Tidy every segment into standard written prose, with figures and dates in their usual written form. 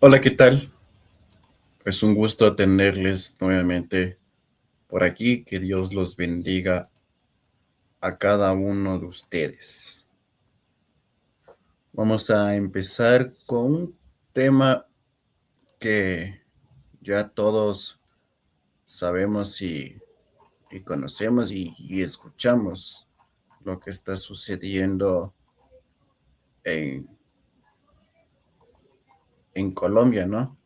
Hola, ¿qué tal? Es un gusto tenerles nuevamente por aquí. Que Dios los bendiga a cada uno de ustedes. Vamos a empezar con un tema que ya todos sabemos y conocemos y escuchamos lo que está sucediendo en, en Colombia, ¿no?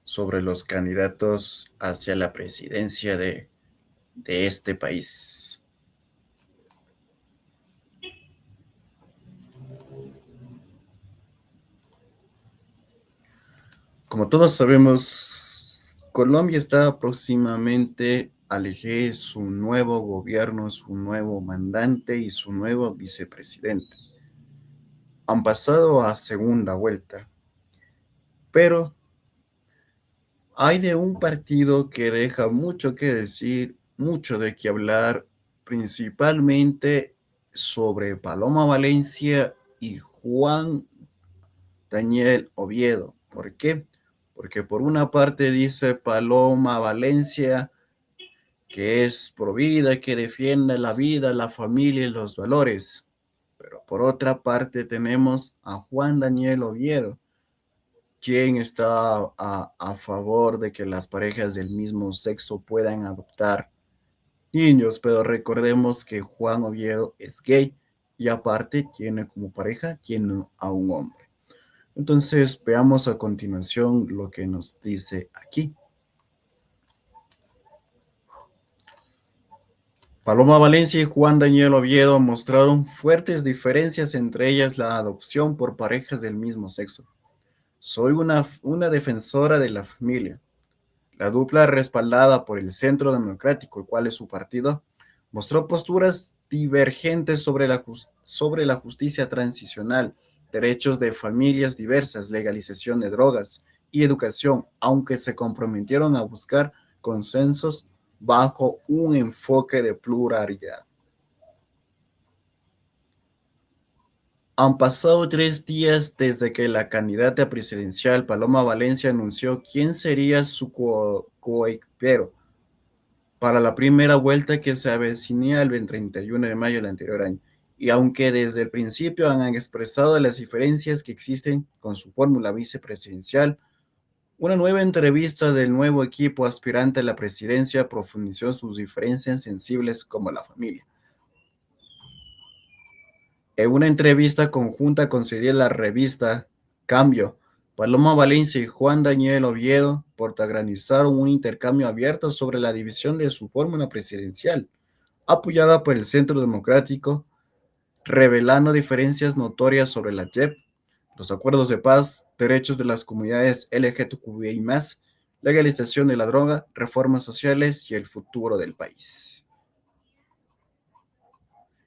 Sobre los candidatos hacia la presidencia de este país. Como todos sabemos, Colombia está próximamente a elegir su nuevo gobierno, su nuevo mandante y su nuevo vicepresidente. Han pasado a segunda vuelta, pero hay de un partido que deja mucho que decir, mucho de qué hablar, principalmente sobre Paloma Valencia y Juan Daniel Oviedo. ¿Por qué? Porque por una parte dice Paloma Valencia que es provida, que defiende la vida, la familia y los valores. Pero por otra parte tenemos a Juan Daniel Oviedo, quien está a favor de que las parejas del mismo sexo puedan adoptar niños, pero recordemos que Juan Oviedo es gay y aparte tiene como pareja tiene a un hombre. Entonces, veamos a continuación lo que nos dice aquí. Paloma Valencia y Juan Daniel Oviedo mostraron fuertes diferencias, entre ellas la adopción por parejas del mismo sexo. Soy una defensora de la familia. La dupla, respaldada por el Centro Democrático, el cual es su partido, mostró posturas divergentes sobre la justicia transicional, derechos de familias diversas, legalización de drogas y educación, aunque se comprometieron a buscar consensos bajo un enfoque de pluralidad. Han pasado 3 días desde que la candidata presidencial Paloma Valencia anunció quién sería su coequipero para la primera vuelta que se avecinía el 31 de mayo del anterior año. Y aunque desde el principio han expresado las diferencias que existen con su fórmula vicepresidencial, una nueva entrevista del nuevo equipo aspirante a la presidencia profundizó sus diferencias sensibles como la familia. En una entrevista conjunta concedida a la revista Cambio, Paloma Valencia y Juan Daniel Oviedo protagonizaron un intercambio abierto sobre la división de su fórmula presidencial, apoyada por el Centro Democrático, revelando diferencias notorias sobre la JEP, los acuerdos de paz, derechos de las comunidades LGTBI+, legalización de la droga, reformas sociales y el futuro del país.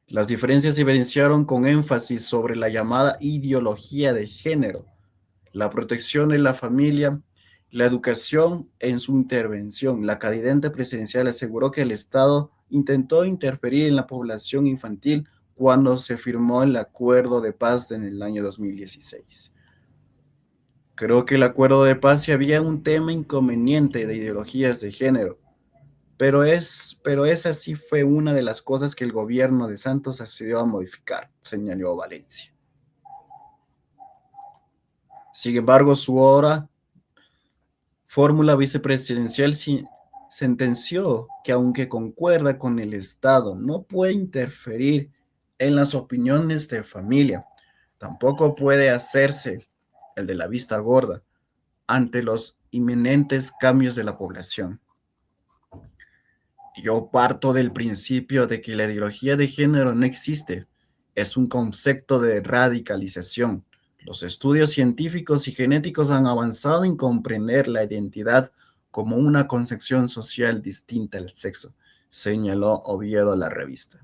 Las diferencias se evidenciaron con énfasis sobre la llamada ideología de género, la protección de la familia, la educación en su intervención. La candidata presidencial aseguró que el Estado intentó interferir en la población infantil cuando se firmó el acuerdo de paz en el año 2016. Creo que el acuerdo de paz sí había un tema inconveniente de ideologías de género, pero esa sí fue una de las cosas que el gobierno de Santos accedió a modificar, señaló Valencia. Sin embargo, su ahora fórmula vicepresidencial sentenció que aunque concuerda con el Estado, no puede interferir en las opiniones de familia. Tampoco puede hacerse el de la vista gorda ante los inminentes cambios de la población. Yo parto del principio de que la ideología de género no existe. Es un concepto de radicalización. Los estudios científicos y genéticos han avanzado en comprender la identidad como una concepción social distinta al sexo, señaló Oviedo a la revista.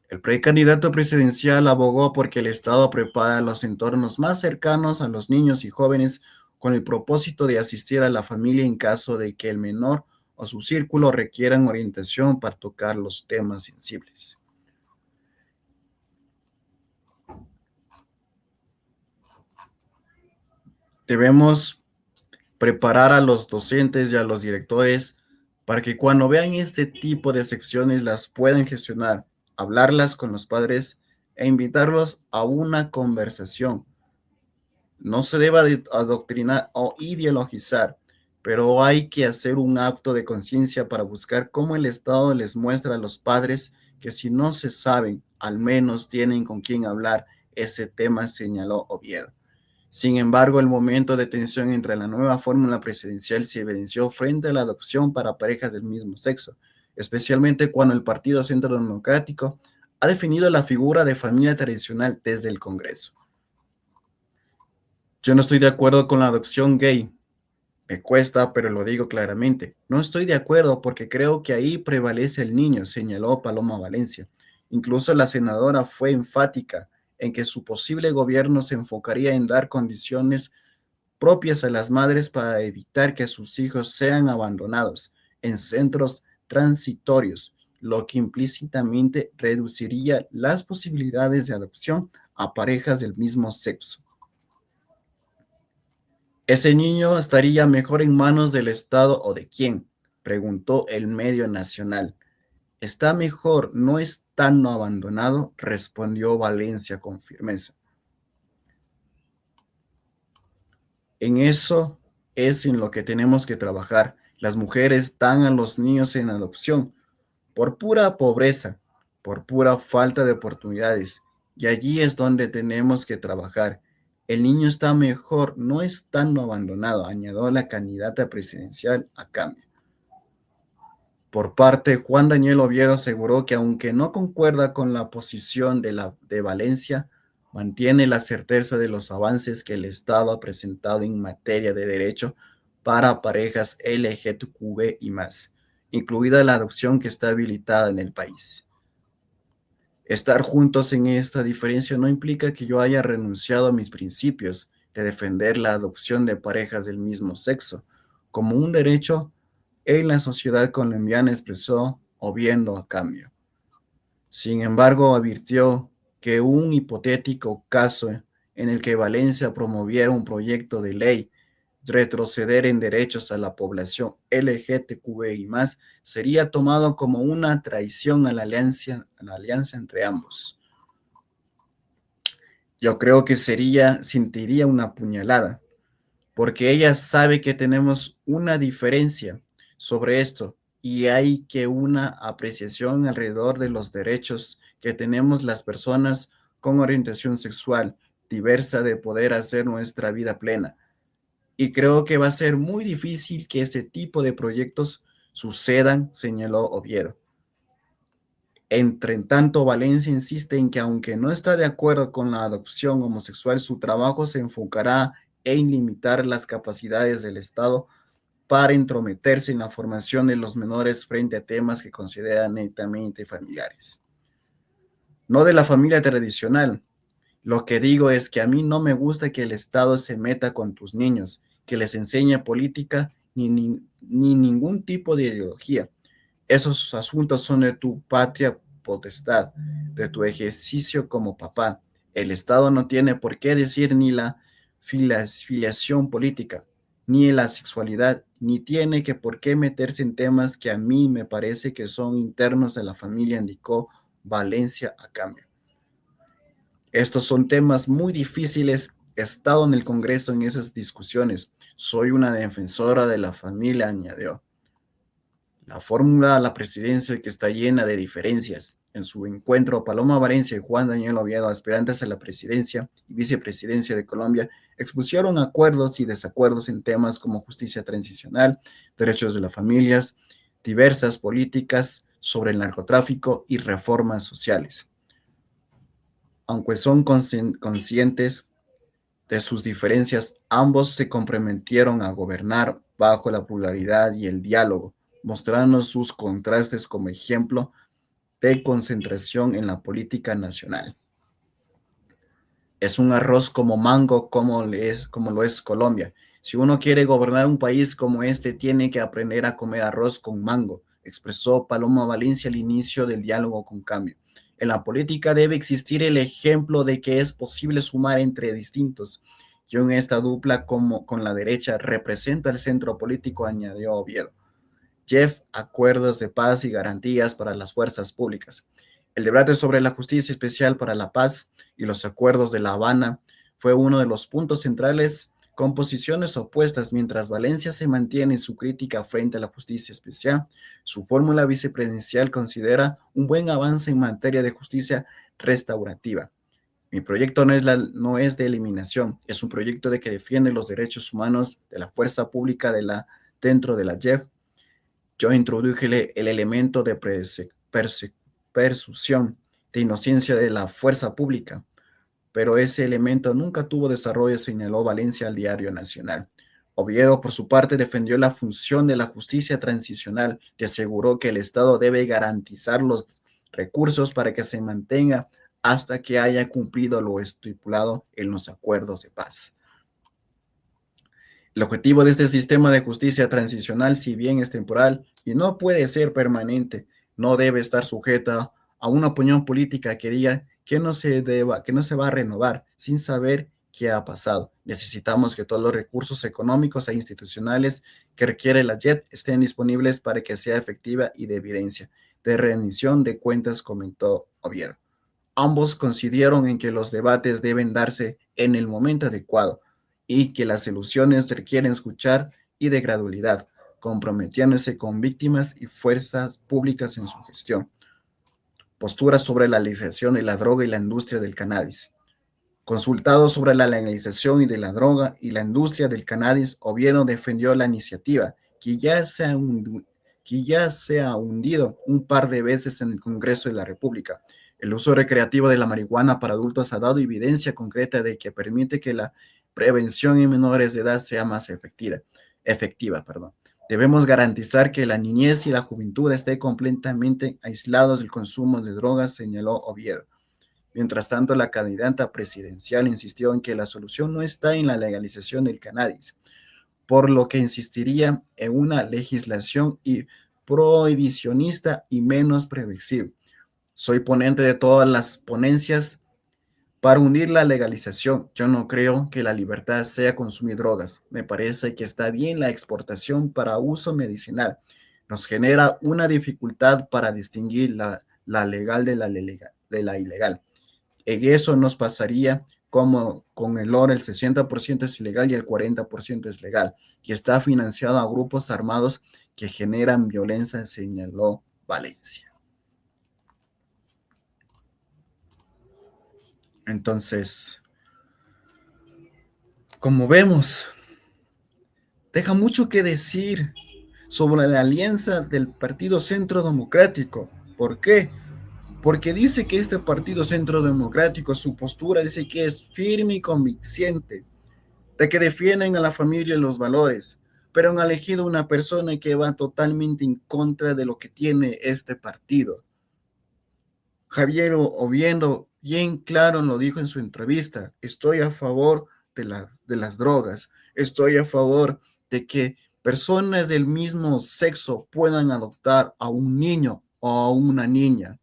El precandidato presidencial abogó porque el Estado prepara los entornos más cercanos a los niños y jóvenes con el propósito de asistir a la familia en caso de que el menor o su círculo requieran orientación para tocar los temas sensibles. Debemos preparar a los docentes y a los directores para que cuando vean este tipo de excepciones las puedan gestionar, hablarlas con los padres e invitarlos a una conversación. No se debe adoctrinar o ideologizar, pero hay que hacer un acto de conciencia para buscar cómo el Estado les muestra a los padres que si no se saben, al menos tienen con quién hablar ese tema, señaló Oviedo. Sin embargo, el momento de tensión entre la nueva fórmula presidencial se evidenció frente a la adopción para parejas del mismo sexo, especialmente cuando el Partido Centro Democrático ha definido la figura de familia tradicional desde el Congreso. Yo no estoy de acuerdo con la adopción gay. Me cuesta, pero lo digo claramente. No estoy de acuerdo porque creo que ahí prevalece el niño, señaló Paloma Valencia. Incluso la senadora fue enfática en que su posible gobierno se enfocaría en dar condiciones propias a las madres para evitar que sus hijos sean abandonados en centros transitorios, lo que implícitamente reduciría las posibilidades de adopción a parejas del mismo sexo. ¿Ese niño estaría mejor en manos del Estado o de quién? Preguntó el medio nacional. Está mejor, no es tan abandonado, respondió Valencia con firmeza. En eso es en lo que tenemos que trabajar. Las mujeres dan a los niños en adopción por pura pobreza, por pura falta de oportunidades. Y allí es donde tenemos que trabajar. El niño está mejor, no es tan abandonado, añadió la candidata presidencial a cambio. Por parte, Juan Daniel Oviedo aseguró que aunque no concuerda con la posición de Valencia, mantiene la certeza de los avances que el Estado ha presentado en materia de derecho para parejas LGTB y más, incluida la adopción que está habilitada en el país. Estar juntos en esta diferencia no implica que yo haya renunciado a mis principios de defender la adopción de parejas del mismo sexo como un derecho en la sociedad colombiana, expresó Oviedo a cambio. Sin embargo, advirtió que un hipotético caso en el que Valencia promoviera un proyecto de ley retroceder en derechos a la población LGTBI más sería tomado como una traición a la alianza entre ambos. Yo creo que sentiría una puñalada, porque ella sabe que tenemos una diferencia sobre esto y hay que una apreciación alrededor de los derechos que tenemos las personas con orientación sexual diversa de poder hacer nuestra vida plena. Y creo que va a ser muy difícil que este tipo de proyectos sucedan, señaló Oviedo. Entre tanto, Valencia insiste en que aunque no está de acuerdo con la adopción homosexual, su trabajo se enfocará en limitar las capacidades del Estado para entrometerse en la formación de los menores frente a temas que consideran netamente familiares. No de la familia tradicional. Lo que digo es que a mí no me gusta que el Estado se meta con tus niños, que les enseñe política ni ningún tipo de ideología. Esos asuntos son de tu patria potestad, de tu ejercicio como papá. El Estado no tiene por qué decir ni la filiación política, ni la sexualidad, ni tiene que por qué meterse en temas que a mí me parece que son internos de la familia, indicó Valencia a cambio. Estos son temas muy difíciles. He estado en el Congreso en esas discusiones. Soy una defensora de la familia, añadió. La fórmula a la presidencia que está llena de diferencias. En su encuentro, Paloma Valencia y Juan Daniel Oviedo, aspirantes a la presidencia y vicepresidencia de Colombia, expusieron acuerdos y desacuerdos en temas como justicia transicional, derechos de las familias, diversas políticas sobre el narcotráfico y reformas sociales. Aunque son conscientes de sus diferencias, ambos se comprometieron a gobernar bajo la pluralidad y el diálogo, mostrando sus contrastes como ejemplo de concentración en la política nacional. Es un arroz como mango como lo es Colombia. Si uno quiere gobernar un país como este, tiene que aprender a comer arroz con mango, expresó Paloma Valencia al inicio del diálogo con Cambio. En la política debe existir el ejemplo de que es posible sumar entre distintos Yo en esta dupla como con la derecha represento el centro político, añadió Oviedo. Jeff, acuerdos de paz y garantías para las fuerzas públicas. El debate sobre la justicia especial para la paz y los acuerdos de La Habana fue uno de los puntos centrales con posiciones opuestas mientras Valencia se mantiene en su crítica frente a la justicia especial. Su fórmula vicepresidencial considera un buen avance en materia de justicia restaurativa. Mi proyecto no es de eliminación, es un proyecto de que defiende los derechos humanos de la fuerza pública dentro de la JEF. Yo introduje el elemento de presunción de inocencia de la fuerza pública, pero ese elemento nunca tuvo desarrollo, señaló Valencia al Diario Nacional. Oviedo, por su parte, defendió la función de la justicia transicional y aseguró que el Estado debe garantizar los recursos para que se mantenga hasta que haya cumplido lo estipulado en los acuerdos de paz. El objetivo de este sistema de justicia transicional, si bien es temporal y no puede ser permanente, no debe estar sujeta a una opinión política que diga que que no se va a renovar sin saber qué ha pasado. Necesitamos que todos los recursos económicos e institucionales que requiere la JET estén disponibles para que sea efectiva y de evidencia de rendición de cuentas, comentó Oviedo. Ambos coincidieron en que los debates deben darse en el momento adecuado y que las soluciones requieren escuchar y de gradualidad, comprometiéndose con víctimas y fuerzas públicas en su gestión. Posturas sobre la legalización de la droga y la industria del cannabis. Consultado sobre la legalización y de la droga y la industria del cannabis, Oviedo defendió la iniciativa que ya se ha hundido un par de veces en el Congreso de la República. El uso recreativo de la marihuana para adultos ha dado evidencia concreta de que permite que la prevención en menores de edad sea más efectiva. Debemos garantizar que la niñez y la juventud estén completamente aislados del consumo de drogas, señaló Oviedo. Mientras tanto, la candidata presidencial insistió en que la solución no está en la legalización del cannabis, por lo que insistiría en una legislación prohibicionista y menos previsible. Soy ponente de todas las ponencias para unir la legalización. Yo no creo que la libertad sea consumir drogas. Me parece que está bien la exportación para uso medicinal. Nos genera una dificultad para distinguir la legal de la ilegal. En eso nos pasaría como con el oro, el 60% es ilegal y el 40% es legal, que está financiado a grupos armados que generan violencia, señaló Valencia. Entonces, como vemos, deja mucho que decir sobre la alianza del Partido Centro Democrático. ¿Por qué? Porque dice que este Partido Centro Democrático, su postura dice que es firme y convincente, de que defienden a la familia y los valores, pero han elegido una persona que va totalmente en contra de lo que tiene este partido. Javier Oviedo bien claro lo dijo en su entrevista: estoy a favor de las drogas, estoy a favor de que personas del mismo sexo puedan adoptar a un niño o a una niña,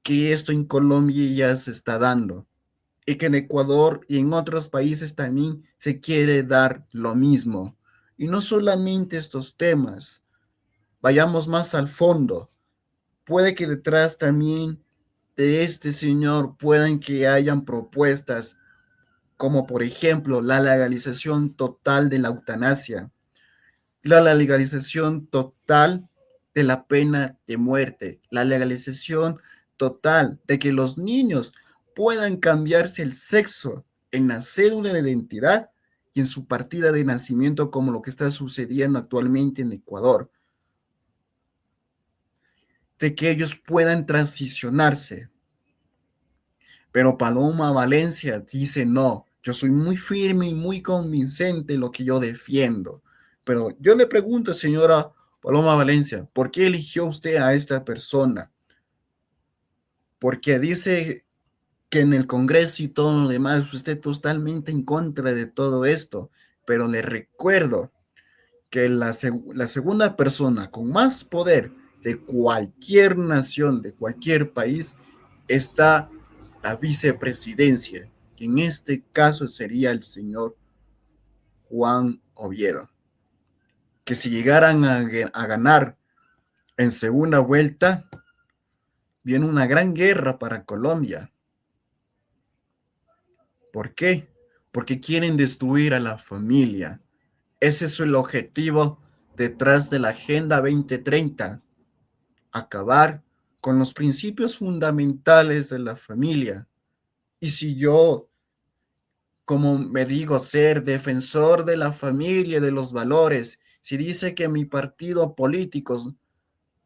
que esto en Colombia ya se está dando y que en Ecuador y en otros países también se quiere dar lo mismo. Y no solamente estos temas, vayamos más al fondo. Puede que detrás también de este señor puedan que hayan propuestas como por ejemplo la legalización total de la eutanasia, la legalización total de la pena de muerte, la legalización total de que los niños puedan cambiarse el sexo en la cédula de identidad y en su partida de nacimiento, como lo que está sucediendo actualmente en Ecuador, de que ellos puedan transicionarse. Pero Paloma Valencia dice no, yo soy muy firme y muy convincente en lo que yo defiendo. Pero yo le pregunto, señora Paloma Valencia, ¿por qué eligió usted a esta persona? Porque dice que en el Congreso y todo lo demás, usted totalmente en contra de todo esto. Pero le recuerdo que la segunda persona con más poder de cualquier nación, de cualquier país, está la vicepresidencia. que en este caso sería el señor Juan Oviedo, que si llegaran a ganar en segunda vuelta, viene una gran guerra para Colombia. ¿Por qué? Porque quieren destruir a la familia. Ese es el objetivo detrás de la Agenda 2030, acabar con los principios fundamentales de la familia. Y si yo, como me digo, ser defensor de la familia, de los valores, si dice que mi partido político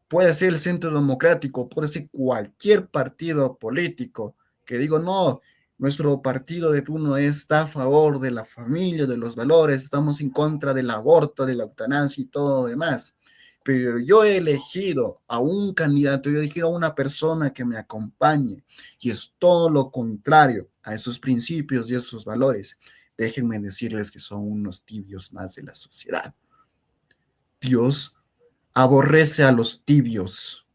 puede ser el Centro Democrático, puede ser cualquier partido político, que digo, no, nuestro partido de turno está a favor de la familia, de los valores, estamos en contra del aborto, de la eutanasia y todo lo demás. Pero yo he elegido a un candidato, yo he elegido a una persona que me acompañe y es todo lo contrario a esos principios y esos valores. Déjenme decirles que son unos tibios más de la sociedad. Dios aborrece a los tibios.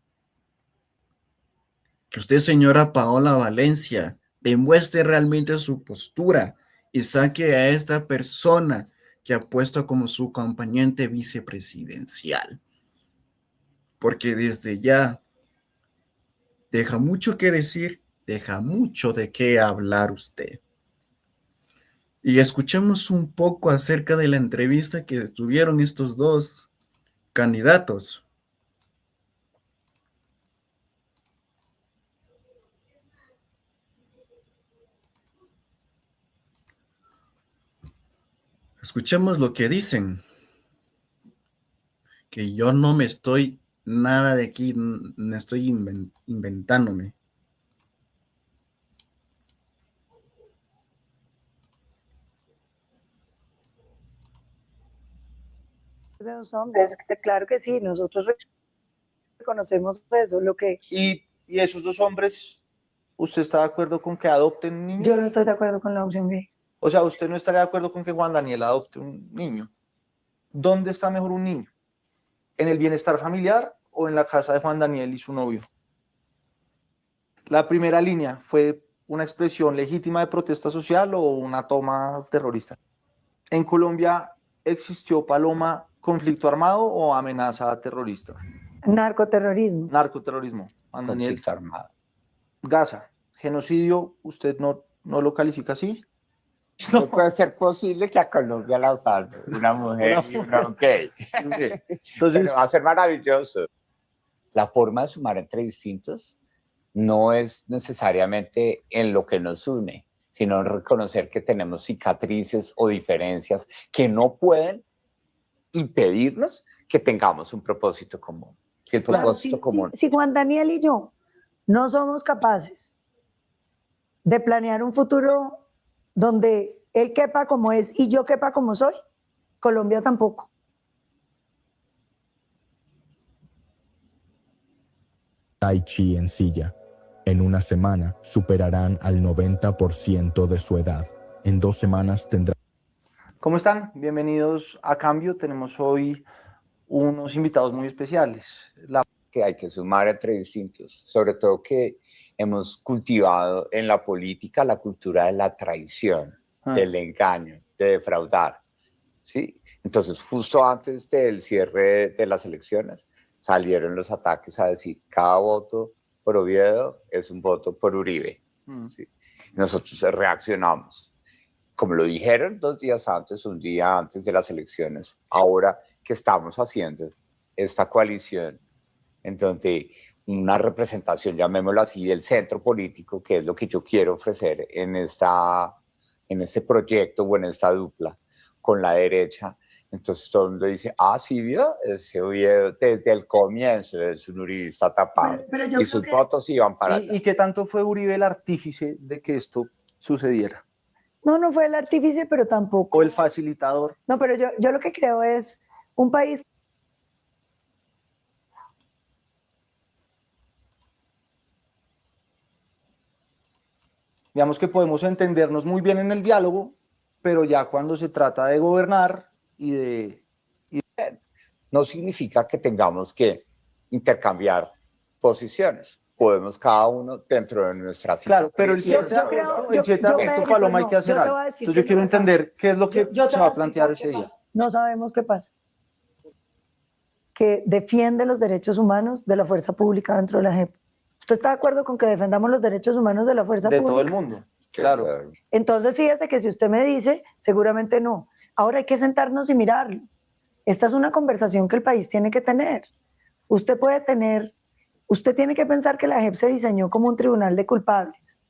Que usted, señora Paola Valencia, demuestre realmente su postura y saque a esta persona que ha puesto como su acompañante vicepresidencial. Porque desde ya deja mucho que decir, deja mucho de qué hablar usted. Y escuchemos un poco acerca de la entrevista que tuvieron estos dos candidatos. Escuchemos lo que dicen, que yo no me estoy nada de aquí, me estoy inventándome. De los hombres, claro que sí, nosotros reconocemos eso, lo que... Y esos dos hombres, ¿usted está de acuerdo con que adopten un niño? Yo no estoy de acuerdo con la opción B. O sea, ¿usted no estaría de acuerdo con que Juan Daniel adopte un niño? ¿Dónde está mejor un niño? ¿En el bienestar familiar o en la casa de Juan Daniel y su novio? La primera línea, ¿fue una expresión legítima de protesta social o una toma terrorista? ¿En Colombia existió, Paloma, conflicto armado o amenaza terrorista? Narcoterrorismo. Narcoterrorismo, Juan Daniel. Conflicto armado. Gaza, genocidio, ¿usted no lo califica así? No puede ser posible que a Colombia la salve una mujer y una gay. Entonces, Pero va a ser maravilloso. La forma de sumar entre distintos no es necesariamente en lo que nos une, sino en reconocer que tenemos cicatrices o diferencias que no pueden impedirnos que tengamos un propósito común. Que el propósito común. Si Juan Daniel y yo no somos capaces de planear un futuro donde él quepa como es y yo quepa como soy, Colombia tampoco. Tai Chi en silla. En una semana superarán al 90% de su edad. En 2 semanas tendrán... ¿Cómo están? Bienvenidos a Cambio. Tenemos hoy unos invitados muy especiales. Que hay que sumar entre distintos, sobre todo que hemos cultivado en la política la cultura de la traición, del engaño, de defraudar, ¿sí? Entonces, justo antes del cierre de las elecciones, salieron los ataques a decir cada voto por Oviedo es un voto por Uribe, ¿sí? Nosotros reaccionamos. Como lo dijeron 2 días antes, un día antes de las elecciones, ahora que estamos haciendo esta coalición, en donde una representación, llamémoslo así, del centro político, que es lo que yo quiero ofrecer en este proyecto o en esta dupla con la derecha. Entonces todo el mundo dice, sí, vio, ese Oviedo desde el comienzo es un uribista tapado. Pero y sus votos iban para allá. ¿Y qué tanto fue Uribe el artífice de que esto sucediera? No fue el artífice, pero tampoco. ¿O el facilitador? No, pero yo lo que creo es un país... Digamos que podemos entendernos muy bien en el diálogo, pero ya cuando se trata de gobernar no significa que tengamos que intercambiar posiciones. podemos cada uno dentro de nuestra Claro, pero el Yo 7 de creo- agosto, yo- el 7 de yo, agosto, Federico, Paloma, hay no, que hacer yo te voy algo. a decir Entonces yo qué quiero es lo que entender qué es lo que Yo te se voy va a explicar plantear qué ese día. pasa. No sabemos qué pasa. Que defiende los derechos humanos de la fuerza pública dentro de la JEP. ¿Usted está de acuerdo con que defendamos los derechos humanos de la fuerza De pública? todo el mundo, claro. Entonces, fíjese que si usted me dice, seguramente no. Ahora hay que sentarnos y mirarlo. Esta es una conversación que el país tiene que tener. Usted tiene que pensar que la JEP se diseñó como un tribunal de culpables.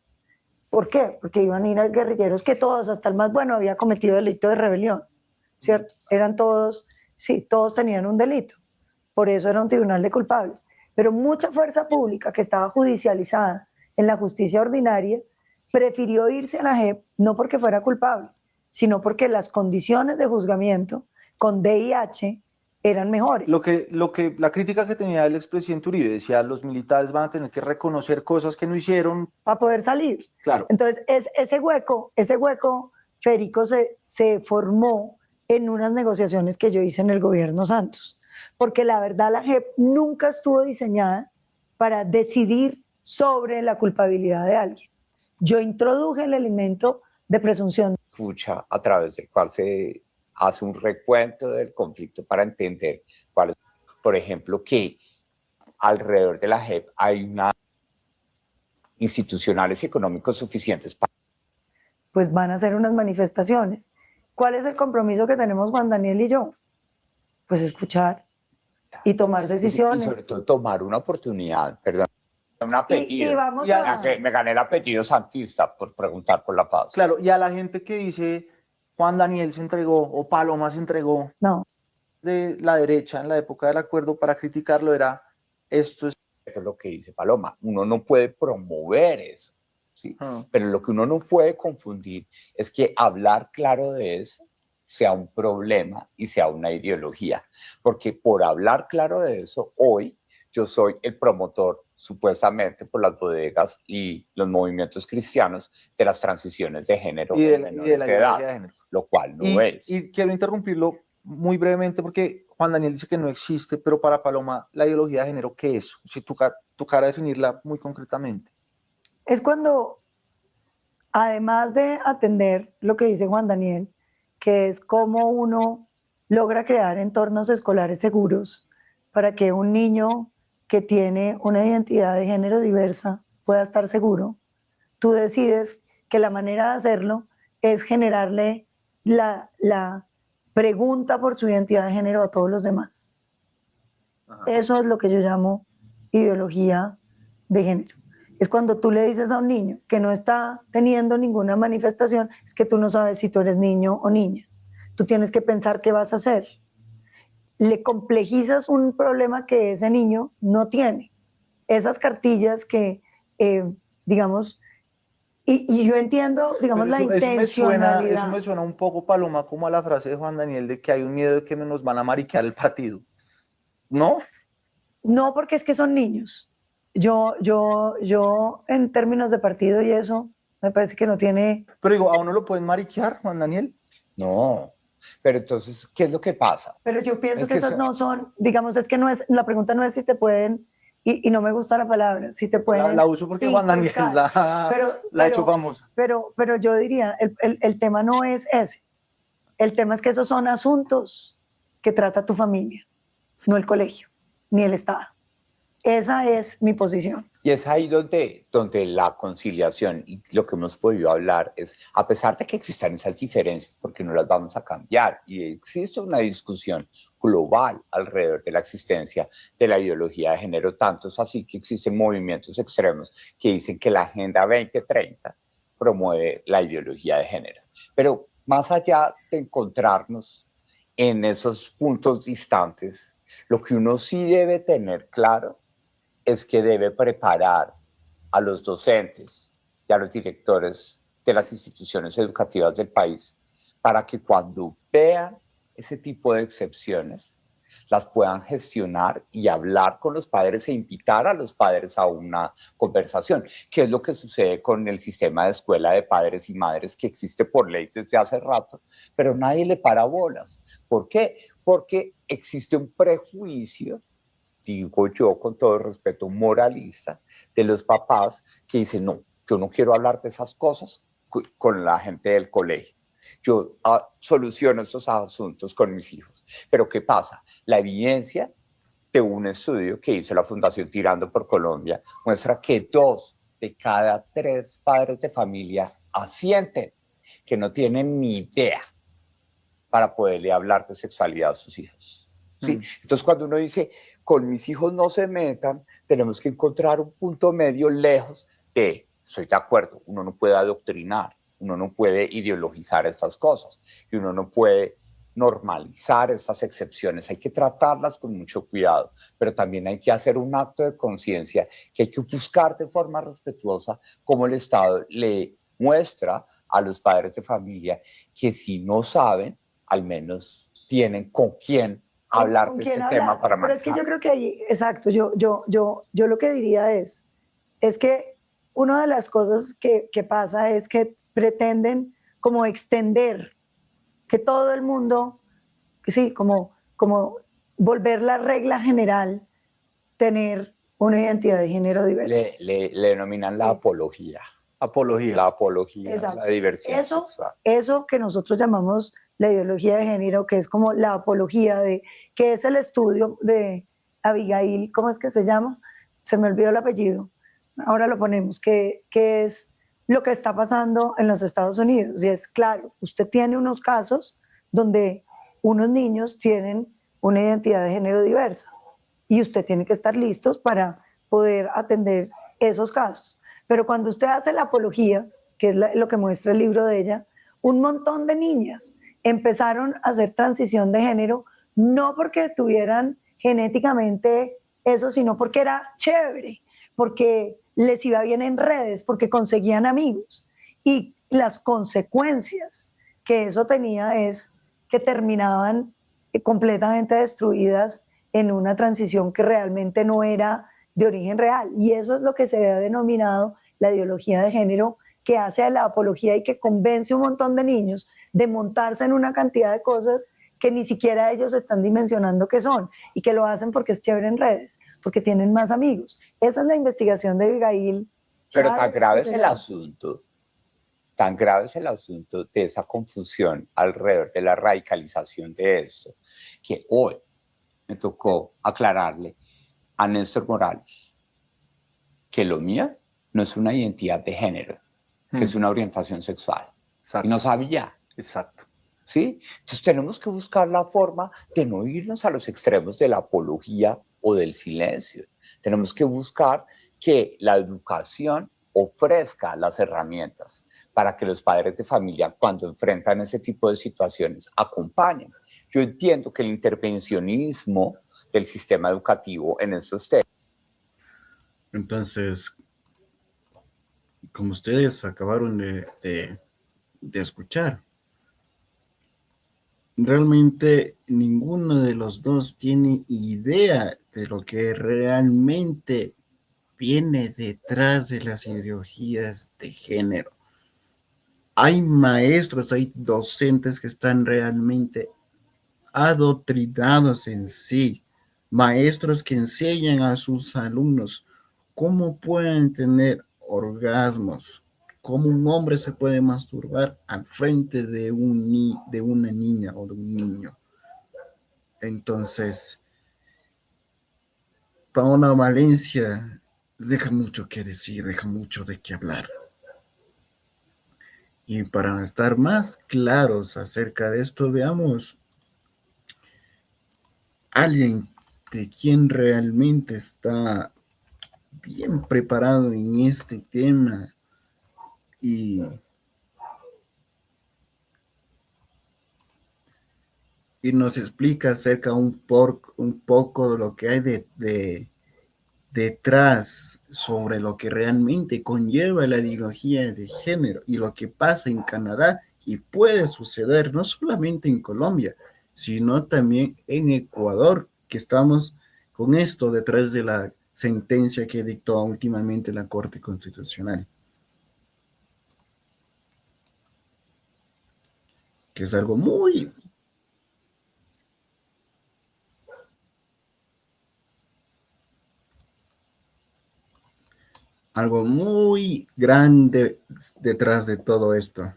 ¿Por qué? Porque iban a ir a guerrilleros que todos, hasta el más bueno, había cometido delito de rebelión, ¿cierto? Eran todos, sí, todos tenían un delito. Por eso era un tribunal de culpables. Pero mucha fuerza pública que estaba judicializada en la justicia ordinaria prefirió irse a la JEP no porque fuera culpable, sino porque las condiciones de juzgamiento con DIH eran mejores. La crítica que tenía el expresidente Uribe decía, los militares van a tener que reconocer cosas que no hicieron. Para poder salir. Claro. Entonces, ese hueco, Federico, se formó en unas negociaciones que yo hice en el gobierno Santos. Porque la verdad, la JEP nunca estuvo diseñada para decidir sobre la culpabilidad de alguien. Yo introduje el elemento de presunción. Escucha a través del cual se hace un recuento del conflicto para entender cuál es, por ejemplo, que alrededor de la JEP hay unas institucionales y económicos suficientes para... Pues van a ser unas manifestaciones. ¿Cuál es el compromiso que tenemos Juan Daniel y yo? Pues escuchar y tomar decisiones. Y sobre todo tomar una oportunidad, perdón, un apellido. Y vamos a... Me gané el apellido santista por preguntar por la paz. Claro, y a la gente que dice Juan Daniel se entregó o Paloma se entregó, no, de la derecha en la época del acuerdo para criticarlo era esto es lo que dice Paloma, uno no puede promover eso, ¿sí? Pero lo que uno no puede confundir es que hablar claro de eso sea un problema y sea una ideología, porque por hablar claro de eso, hoy yo soy el promotor, supuestamente por las bodegas y los movimientos cristianos, de las transiciones de género y de menores la de edad, de género. Lo cual no es. Y quiero interrumpirlo muy brevemente porque Juan Daniel dice que no existe, pero para Paloma, la ideología de género, ¿qué es? Si tocara definirla muy concretamente. Es cuando, además de atender lo que dice Juan Daniel, que es cómo uno logra crear entornos escolares seguros para que un niño que tiene una identidad de género diversa pueda estar seguro, tú decides que la manera de hacerlo es generarle la pregunta por su identidad de género a todos los demás. Ajá. Eso es lo que yo llamo ideología de género. Es cuando tú le dices a un niño que no está teniendo ninguna manifestación, es que tú no sabes si tú eres niño o niña. Tú tienes que pensar qué vas a hacer. Le complejizas un problema que ese niño no tiene. Esas cartillas que, digamos, y yo entiendo, digamos, la intencionalidad. Eso me suena un poco, Paloma, como a la frase de Juan Daniel de que hay un miedo de que nos van a mariquear el partido. ¿No? No, porque es que son niños. Yo, en términos de partido y eso, me parece que no tiene... Pero digo, ¿a uno lo pueden mariquear, Juan Daniel? No, pero entonces, ¿qué es lo que pasa? Pero yo pienso que esas no son, digamos, es que no es, la pregunta no es si te pueden, y no me gusta la palabra, si te pueden... La uso porque Juan Daniel la ha hecho famosa. Pero yo diría, el tema no es ese. El tema es que esos son asuntos que trata tu familia, no el colegio, ni el Estado. Esa es mi posición. Y es ahí donde la conciliación y lo que hemos podido hablar es, a pesar de que existan esas diferencias, porque no las vamos a cambiar, y existe una discusión global alrededor de la existencia de la ideología de género, tanto es así que existen movimientos extremos que dicen que la Agenda 2030 promueve la ideología de género. Pero más allá de encontrarnos en esos puntos distantes, lo que uno sí debe tener claro es que debe preparar a los docentes y a los directores de las instituciones educativas del país para que cuando vean ese tipo de excepciones las puedan gestionar y hablar con los padres e invitar a los padres a una conversación, que es lo que sucede con el sistema de escuela de padres y madres que existe por ley desde hace rato, pero nadie le para bolas. ¿Por qué? Porque existe un prejuicio digo yo con todo respeto, moralista de los papás que dicen, no, yo no quiero hablar de esas cosas con la gente del colegio. Yo soluciono estos asuntos con mis hijos. Pero ¿qué pasa? La evidencia de un estudio que hizo la Fundación Tirando por Colombia muestra que 2 de cada 3 padres de familia asienten que no tienen ni idea para poderle hablar de sexualidad a sus hijos. ¿Sí? Entonces, cuando uno dice, con mis hijos no se metan, tenemos que encontrar un punto medio lejos de, estoy de acuerdo, uno no puede adoctrinar, uno no puede ideologizar estas cosas y uno no puede normalizar estas excepciones. Hay que tratarlas con mucho cuidado, pero también hay que hacer un acto de conciencia que hay que buscar de forma respetuosa cómo el Estado le muestra a los padres de familia que si no saben, al menos tienen con quién hablar de ese tema para manejar. Pero es que yo creo que ahí, exacto, yo lo que diría es que una de las cosas que pasa es que pretenden como extender que todo el mundo, sí, como volver la regla general, tener una identidad de género diversa. Le denominan la apología. Apología. La apología, exacto. la diversidad sexual. Eso que nosotros llamamos la ideología de género, que es como la apología de, que es el estudio de Abigail, ¿cómo es que se llama? Se me olvidó el apellido, ahora lo ponemos, que es lo que está pasando en los Estados Unidos. Y es claro, usted tiene unos casos donde unos niños tienen una identidad de género diversa y usted tiene que estar listos para poder atender esos casos. Pero cuando usted hace la apología, que es lo que muestra el libro de ella, un montón de niñas empezaron a hacer transición de género, no porque tuvieran genéticamente eso, sino porque era chévere, porque les iba bien en redes, porque conseguían amigos. Y las consecuencias que eso tenía es que terminaban completamente destruidas en una transición que realmente no era de origen real. Y eso es lo que se ha denominado la ideología de género, que hace a la apología y que convence a un montón de niños de montarse en una cantidad de cosas que ni siquiera ellos están dimensionando que son, y que lo hacen porque es chévere en redes, porque tienen más amigos. Esa es la investigación de Abigail. Pero tan grave es el asunto, tan grave es el asunto de esa confusión alrededor de la radicalización de esto, que hoy me tocó aclararle a Néstor Morales que lo mío no es una identidad de género, que es una orientación sexual. Exacto. Y no sabía. Exacto. ¿Sí? Entonces tenemos que buscar la forma de no irnos a los extremos de la apología o del silencio. Tenemos que buscar que la educación ofrezca las herramientas para que los padres de familia, cuando enfrentan ese tipo de situaciones, acompañen. Yo entiendo que el intervencionismo del sistema educativo en estos temas. Entonces, como ustedes acabaron de escuchar, realmente ninguno de los dos tiene idea de lo que realmente viene detrás de las ideologías de género. Hay maestros, hay docentes que están realmente adoctrinados en sí, maestros que enseñan a sus alumnos cómo pueden tener orgasmos, cómo un hombre se puede masturbar al frente de una niña o de un niño. Entonces, Paola Valencia deja mucho que decir, deja mucho de qué hablar. Y para estar más claros acerca de esto, veamos a alguien de quien realmente está bien preparado en este tema y nos explica acerca un poco de lo que hay detrás sobre lo que realmente conlleva la ideología de género y lo que pasa en Canadá y puede suceder no solamente en Colombia, sino también en Ecuador, que estamos con esto detrás de la sentencia que dictó últimamente la Corte Constitucional, que es algo algo muy grande detrás de todo esto.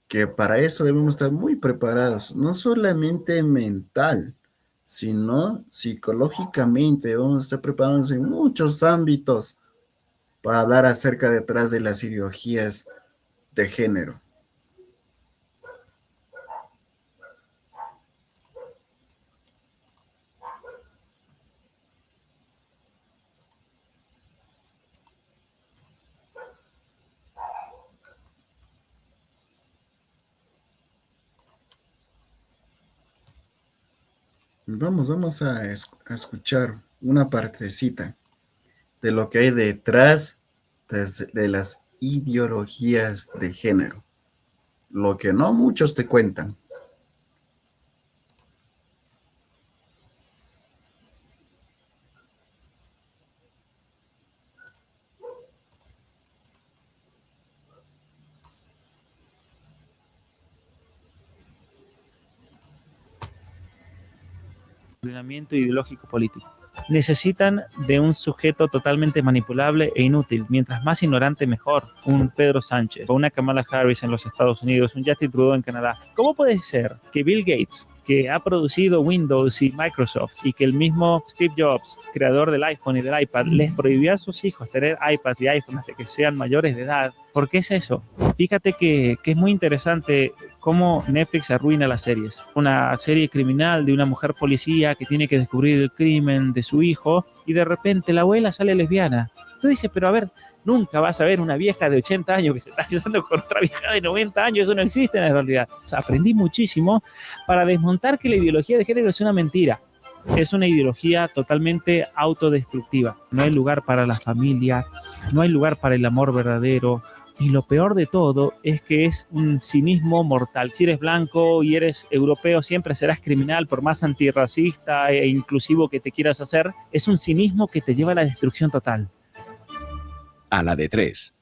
Que para eso debemos estar muy preparados, no solamente mental, sino psicológicamente. Debemos estar preparados en muchos ámbitos para hablar acerca detrás de las ideologías de género. Vamos a escuchar una partecita de lo que hay detrás de las ideologías de género, lo que no muchos te cuentan. Ordenamiento ideológico político. Necesitan de un sujeto totalmente manipulable e inútil, mientras más ignorante mejor, un Pedro Sánchez o una Kamala Harris en los Estados Unidos, un Justin Trudeau en Canadá. ¿Cómo puede ser que Bill Gates, que ha producido Windows y Microsoft, y que el mismo Steve Jobs, creador del iPhone y del iPad, les prohibió a sus hijos tener iPads y iPhones hasta que sean mayores de edad? ¿Por qué es eso? Fíjate que es muy interesante cómo Netflix arruina las series. Una serie criminal de una mujer policía que tiene que descubrir el crimen de su hijo y de repente la abuela sale lesbiana. Tú dices, pero a ver, nunca vas a ver una vieja de 80 años que se está casando con otra vieja de 90 años, eso no existe en la realidad. O sea, aprendí muchísimo para desmontar que la ideología de género es una mentira. Es una ideología totalmente autodestructiva. No hay lugar para la familia, no hay lugar para el amor verdadero. Y lo peor de todo es que es un cinismo mortal. Si eres blanco y eres europeo, siempre serás criminal, por más antirracista e inclusivo que te quieras hacer. Es un cinismo que te lleva a la destrucción total. A la de 3.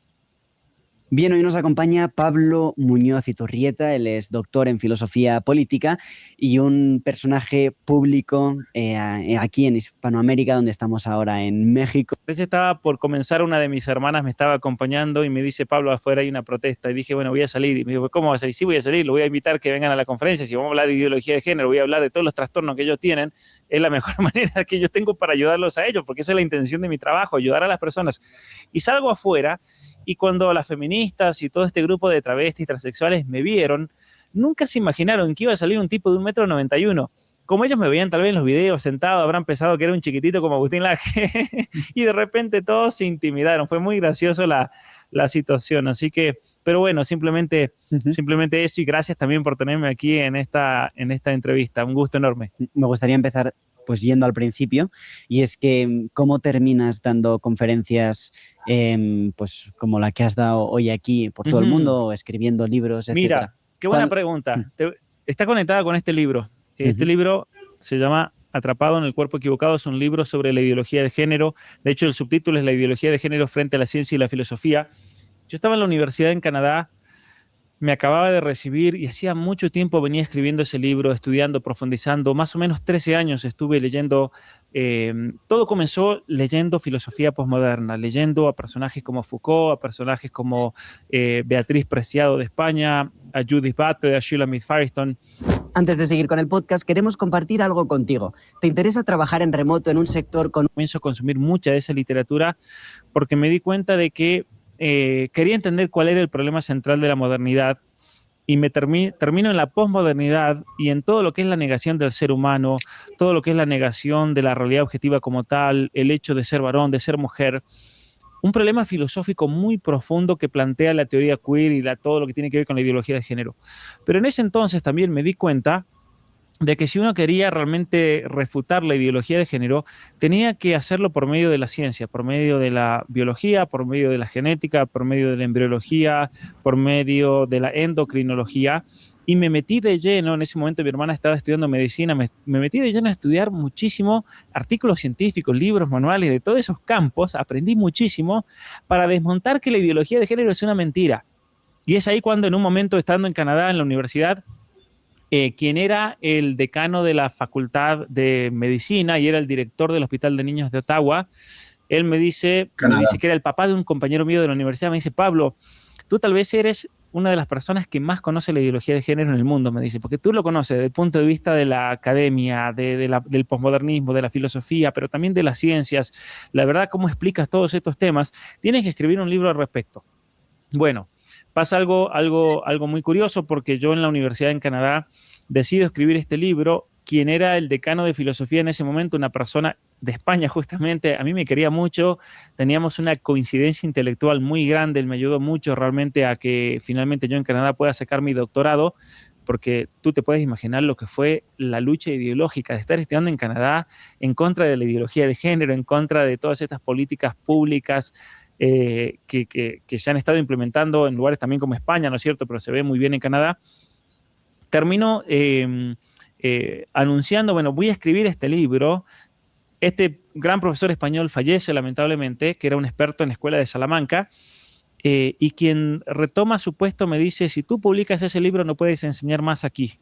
Bien, hoy nos acompaña Pablo Muñoz Iturrieta, él es doctor en filosofía política y un personaje público aquí en Hispanoamérica, donde estamos ahora en México. Entonces estaba por comenzar, una de mis hermanas me estaba acompañando y me dice, Pablo, afuera hay una protesta. Y dije, bueno, voy a salir. Y me dijo, ¿cómo vas a salir? Sí, voy a salir, lo voy a invitar que vengan a la conferencia. Si vamos a hablar de ideología de género, voy a hablar de todos los trastornos que ellos tienen. Es la mejor manera que yo tengo para ayudarlos a ellos, porque esa es la intención de mi trabajo, ayudar a las personas. Y salgo afuera. Y cuando las feministas y todo este grupo de travestis transexuales me vieron, nunca se imaginaron que iba a salir un tipo de 1,91 m. Como ellos me veían tal vez en los videos sentado, habrán pensado que era un chiquitito como Agustín Laje. Y de repente todos se intimidaron. Fue muy gracioso la situación. Así que, pero bueno, simplemente eso. Y gracias también por tenerme aquí en esta entrevista. Un gusto enorme. Me gustaría empezar pues yendo al principio, y es que ¿cómo terminas dando conferencias pues como la que has dado hoy aquí por todo el mundo, escribiendo libros, etcétera? Mira, qué buena pregunta. Está conectada con este libro. Este libro se llama Atrapado en el cuerpo equivocado. Es un libro sobre la ideología de género. De hecho, el subtítulo es La ideología de género frente a la ciencia y la filosofía. Yo estaba en la universidad en Canadá, me acababa de recibir y hacía mucho tiempo venía escribiendo ese libro, estudiando, profundizando. Más o menos 13 años estuve leyendo. Todo comenzó leyendo filosofía posmoderna, leyendo a personajes como Foucault, a personajes como Beatriz Preciado de España, a Judith Butler, a Shulamit Firestone. Antes de seguir con el podcast, queremos compartir algo contigo. ¿Te interesa trabajar en remoto en un sector con...? Comienzo a consumir mucha de esa literatura porque me di cuenta de que quería entender cuál era el problema central de la modernidad, y me termino en la posmodernidad y en todo lo que es la negación del ser humano, todo lo que es la negación de la realidad objetiva como tal, el hecho de ser varón, de ser mujer. Un problema filosófico muy profundo que plantea la teoría queer y todo lo que tiene que ver con la ideología de género. Pero en ese entonces también me di cuenta de que si uno quería realmente refutar la ideología de género, tenía que hacerlo por medio de la ciencia, por medio de la biología, por medio de la genética, por medio de la embriología, por medio de la endocrinología. y me metí de lleno. En ese momento mi hermana estaba estudiando medicina, me metí de lleno a estudiar muchísimo artículos científicos, libros, manuales de todos esos campos. Aprendí muchísimo para desmontar que la ideología de género es una mentira. Y es ahí cuando en un momento, estando en Canadá, en la universidad, quien era el decano de la Facultad de Medicina y era el director del Hospital de Niños de Ottawa, él me dice que era el papá de un compañero mío de la universidad, me dice: Pablo, tú tal vez eres una de las personas que más conoce la ideología de género en el mundo, me dice, porque tú lo conoces desde el punto de vista de la academia, del posmodernismo, de la filosofía, pero también de las ciencias. La verdad, cómo explicas todos estos temas, tienes que escribir un libro al respecto. Bueno, pasa algo muy curioso, porque yo en la universidad en Canadá decido escribir este libro. Quien era el decano de filosofía en ese momento, una persona de España justamente, a mí me quería mucho, teníamos una coincidencia intelectual muy grande, él me ayudó mucho realmente a que finalmente yo en Canadá pueda sacar mi doctorado, porque tú te puedes imaginar lo que fue la lucha ideológica de estar estudiando en Canadá en contra de la ideología de género, en contra de todas estas políticas públicas que se han estado implementando en lugares también como España, ¿no es cierto?, pero se ve muy bien en Canadá. Termino anunciando, bueno, voy a escribir este libro. Este gran profesor español fallece lamentablemente, que era un experto en la escuela de Salamanca, y quien retoma su puesto me dice: si tú publicas ese libro no puedes enseñar más aquí,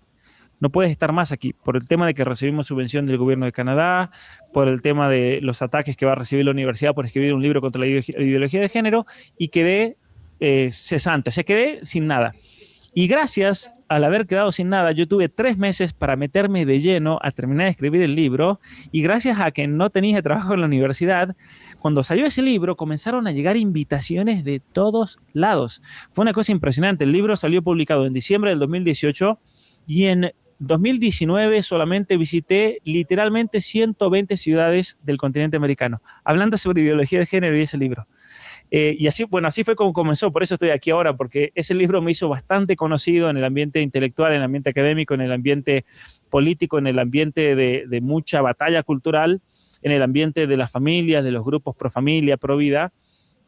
no puedes estar más aquí, por el tema de que recibimos subvención del gobierno de Canadá, por el tema de los ataques que va a recibir la universidad por escribir un libro contra la ideología de género, y quedé cesante, o sea, quedé sin nada. Y gracias al haber quedado sin nada, yo tuve 3 meses para meterme de lleno a terminar de escribir el libro, y gracias a que no tenía trabajo en la universidad, cuando salió ese libro comenzaron a llegar invitaciones de todos lados. Fue una cosa impresionante. El libro salió publicado en diciembre del 2018 y en 2019 solamente visité literalmente 120 ciudades del continente americano, hablando sobre ideología de género y ese libro. Y así, bueno, así fue como comenzó. Por eso estoy aquí ahora, porque ese libro me hizo bastante conocido en el ambiente intelectual, en el ambiente académico, en el ambiente político, en el ambiente de mucha batalla cultural, en el ambiente de las familias, de los grupos pro familia, pro vida.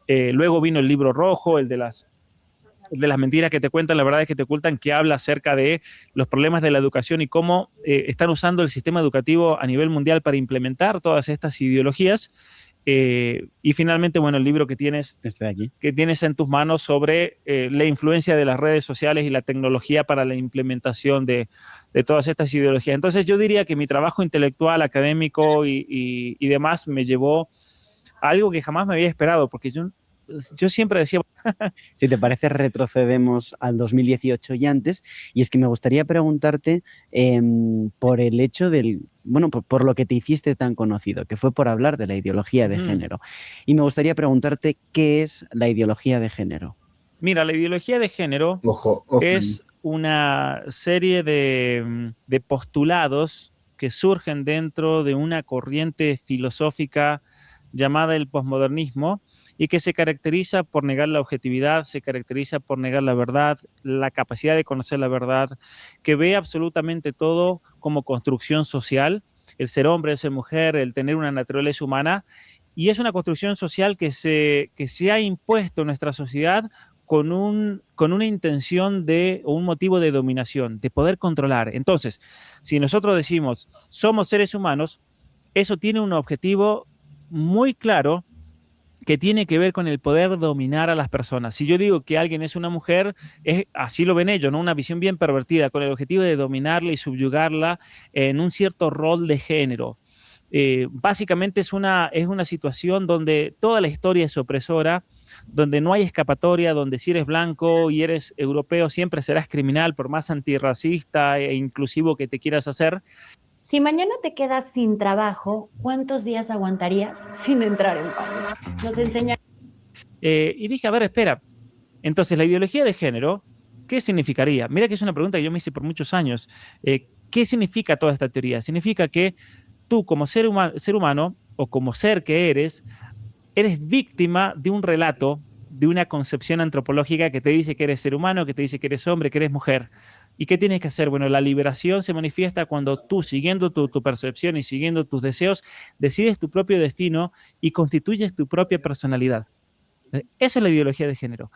Luego vino el libro rojo, el de las mentiras que te cuentan, la verdad es que te ocultan, que habla acerca de los problemas de la educación y cómo están usando el sistema educativo a nivel mundial para implementar todas estas ideologías. Y finalmente, bueno, el libro que tienes en tus manos sobre la influencia de las redes sociales y la tecnología para la implementación de todas estas ideologías. Entonces yo diría que mi trabajo intelectual, académico y demás me llevó a algo que jamás me había esperado, porque yo siempre decía... Si te parece, retrocedemos al 2018 y antes, y es que me gustaría preguntarte por el hecho del, bueno, por lo que te hiciste tan conocido, que fue por hablar de la ideología de género. Y me gustaría preguntarte, ¿qué es la ideología de género? Mira, la ideología de género es una serie de postulados que surgen dentro de una corriente filosófica llamada el posmodernismo, y que se caracteriza por negar la objetividad, se caracteriza por negar la verdad, la capacidad de conocer la verdad, que ve absolutamente todo como construcción social, el ser hombre, el ser mujer, el tener una naturaleza humana, y es una construcción social que se ha impuesto en nuestra sociedad con una intención o un motivo de dominación, de poder controlar. Entonces, si nosotros decimos somos seres humanos, eso tiene un objetivo muy claro, que tiene que ver con el poder dominar a las personas. Si yo digo que alguien es una mujer, así lo ven ellos, ¿no? Una visión bien pervertida, con el objetivo de dominarla y subyugarla en un cierto rol de género. Básicamente es una situación donde toda la historia es opresora, donde no hay escapatoria, donde si eres blanco y eres europeo siempre serás criminal, por más antirracista e inclusivo que te quieras hacer. Si mañana te quedas sin trabajo, ¿cuántos días aguantarías sin entrar en pánico? Nos enseña... Y dije, a ver, espera. Entonces, la ideología de género, ¿qué significaría? Mira que es una pregunta que yo me hice por muchos años. ¿Qué significa toda esta teoría? Significa que tú, como ser humano o como ser que eres víctima de un relato, de una concepción antropológica que te dice que eres ser humano, que te dice que eres hombre, que eres mujer. ¿Y qué tienes que hacer? Bueno, la liberación se manifiesta cuando tú, siguiendo tu percepción y siguiendo tus deseos, decides tu propio destino y constituyes tu propia personalidad. Eso es la ideología de género.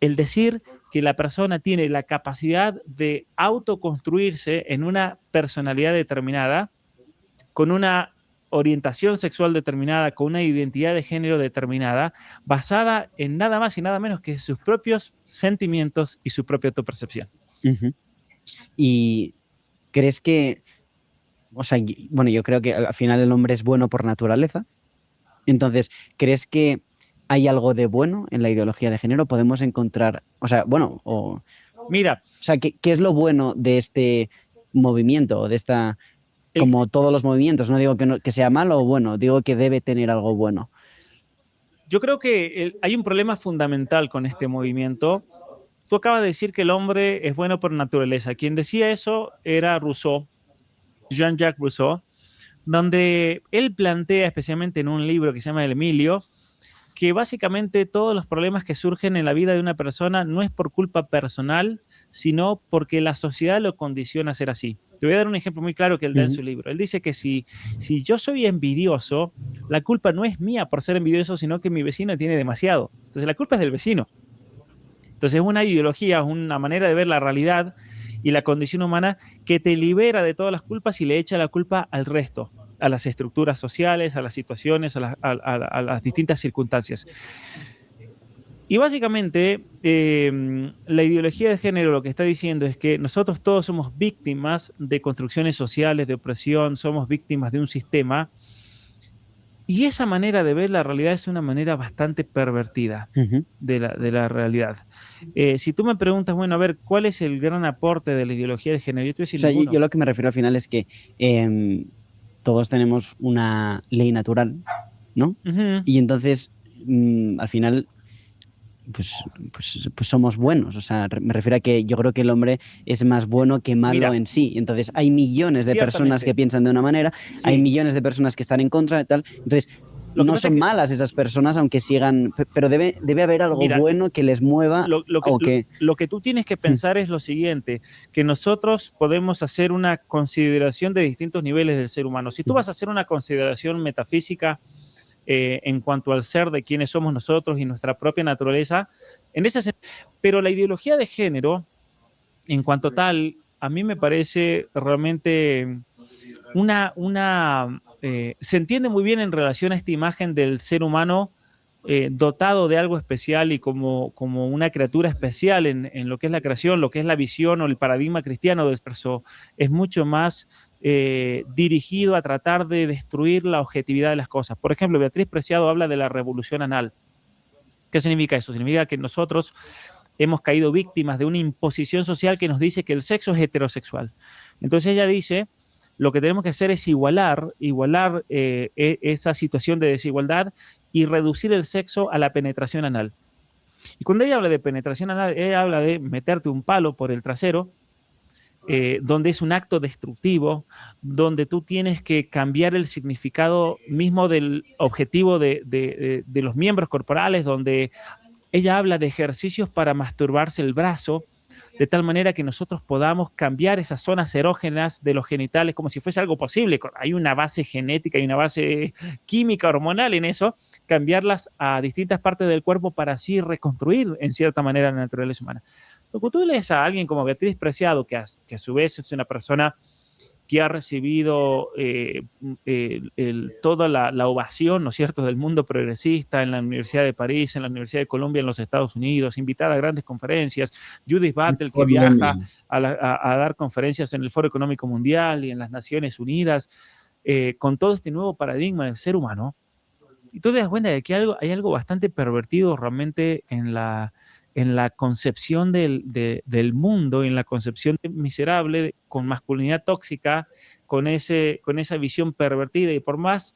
el decir que la persona tiene la capacidad de autoconstruirse en una personalidad determinada, con una orientación sexual determinada, con una identidad de género determinada, basada en nada más y nada menos que sus propios sentimientos y su propia autopercepción. Ujú. ¿Y crees que, o sea, bueno, yo creo que al final el hombre es bueno por naturaleza? Entonces, ¿crees que hay algo de bueno en la ideología de género? ¿Podemos encontrar, o sea, bueno, Mira, o sea, ¿qué es lo bueno de este movimiento o de esta, como todos los movimientos? No digo que sea malo o bueno, digo que debe tener algo bueno. yo creo que hay un problema fundamental con este movimiento. Tú acabas de decir que el hombre es bueno por naturaleza. Quien decía eso era Rousseau, Jean-Jacques Rousseau, donde él plantea, especialmente en un libro que se llama El Emilio, que básicamente todos los problemas que surgen en la vida de una persona no es por culpa personal, sino porque la sociedad lo condiciona a ser así. Te voy a dar un ejemplo muy claro que él da en su libro. Él dice que si yo soy envidioso, la culpa no es mía por ser envidioso, sino que mi vecino tiene demasiado. Entonces la culpa es del vecino. Entonces es una ideología, una manera de ver la realidad y la condición humana que te libera de todas las culpas y le echa la culpa al resto, a las estructuras sociales, a las situaciones, a las distintas circunstancias. Y básicamente la ideología de género lo que está diciendo es que nosotros todos somos víctimas de construcciones sociales, de opresión, somos víctimas de un sistema. Y esa manera de ver la realidad es una manera bastante pervertida de la realidad. Si tú me preguntas, bueno, a ver, ¿cuál es el gran aporte de la ideología de género? Yo te voy a decir O sea, ninguno. yo lo que me refiero al final es que todos tenemos una ley natural, ¿no? Ujú. Y entonces, al final, pues somos buenos. O sea, me refiero a que yo creo que el hombre es más bueno que malo Mira, en sí. Entonces, hay millones de personas ciertamente. que piensan de una manera, Sí. hay millones de personas que están en contra y tal. Entonces, Lo que no pasa son es que- malas esas personas, aunque sigan, pero debe haber algo Mira, bueno que les mueva lo que tú tienes que pensar es lo siguiente, que nosotros podemos hacer una consideración de distintos niveles del ser humano. Si tú vas a hacer una consideración metafísica en cuanto al ser de quiénes somos nosotros y nuestra propia naturaleza, pero la ideología de género, en cuanto tal, a mí me parece realmente se entiende muy bien en relación a esta imagen del ser humano dotado de algo especial y como una criatura especial en lo que es la creación, lo que es la visión o el paradigma cristiano de eso, es mucho más dirigido a tratar de destruir la objetividad de las cosas. Por ejemplo, Beatriz Preciado habla de la revolución anal. ¿Qué significa eso? Significa que nosotros hemos caído víctimas de una imposición social que nos dice que el sexo es heterosexual. Entonces ella dice, lo que tenemos que hacer es igualar esa situación de desigualdad y reducir el sexo a la penetración anal. Y cuando ella habla de penetración anal, ella habla de meterte un palo por el trasero, donde es un acto destructivo, donde tú tienes que cambiar el significado mismo del objetivo de los miembros corporales, donde ella habla de ejercicios para masturbarse el brazo, de tal manera que nosotros podamos cambiar esas zonas erógenas de los genitales como si fuese algo posible. Hay una base genética y una base química, hormonal en eso, cambiarlas a distintas partes del cuerpo para así reconstruir en cierta manera la naturaleza humana. Cuando tú lees a alguien como Beatriz Preciado, que a su vez es una persona que ha recibido toda la ovación, ¿no es cierto?, del mundo progresista en la Universidad de París, en la Universidad de Columbia en los Estados Unidos, invitada a grandes conferencias, Judith Battle, que viaja a dar conferencias en el Foro Económico Mundial y en las Naciones Unidas, con todo este nuevo paradigma del ser humano. Y tú te das cuenta de que hay algo bastante pervertido realmente en la concepción del mundo, en la concepción miserable, con masculinidad tóxica, con esa visión pervertida, y por más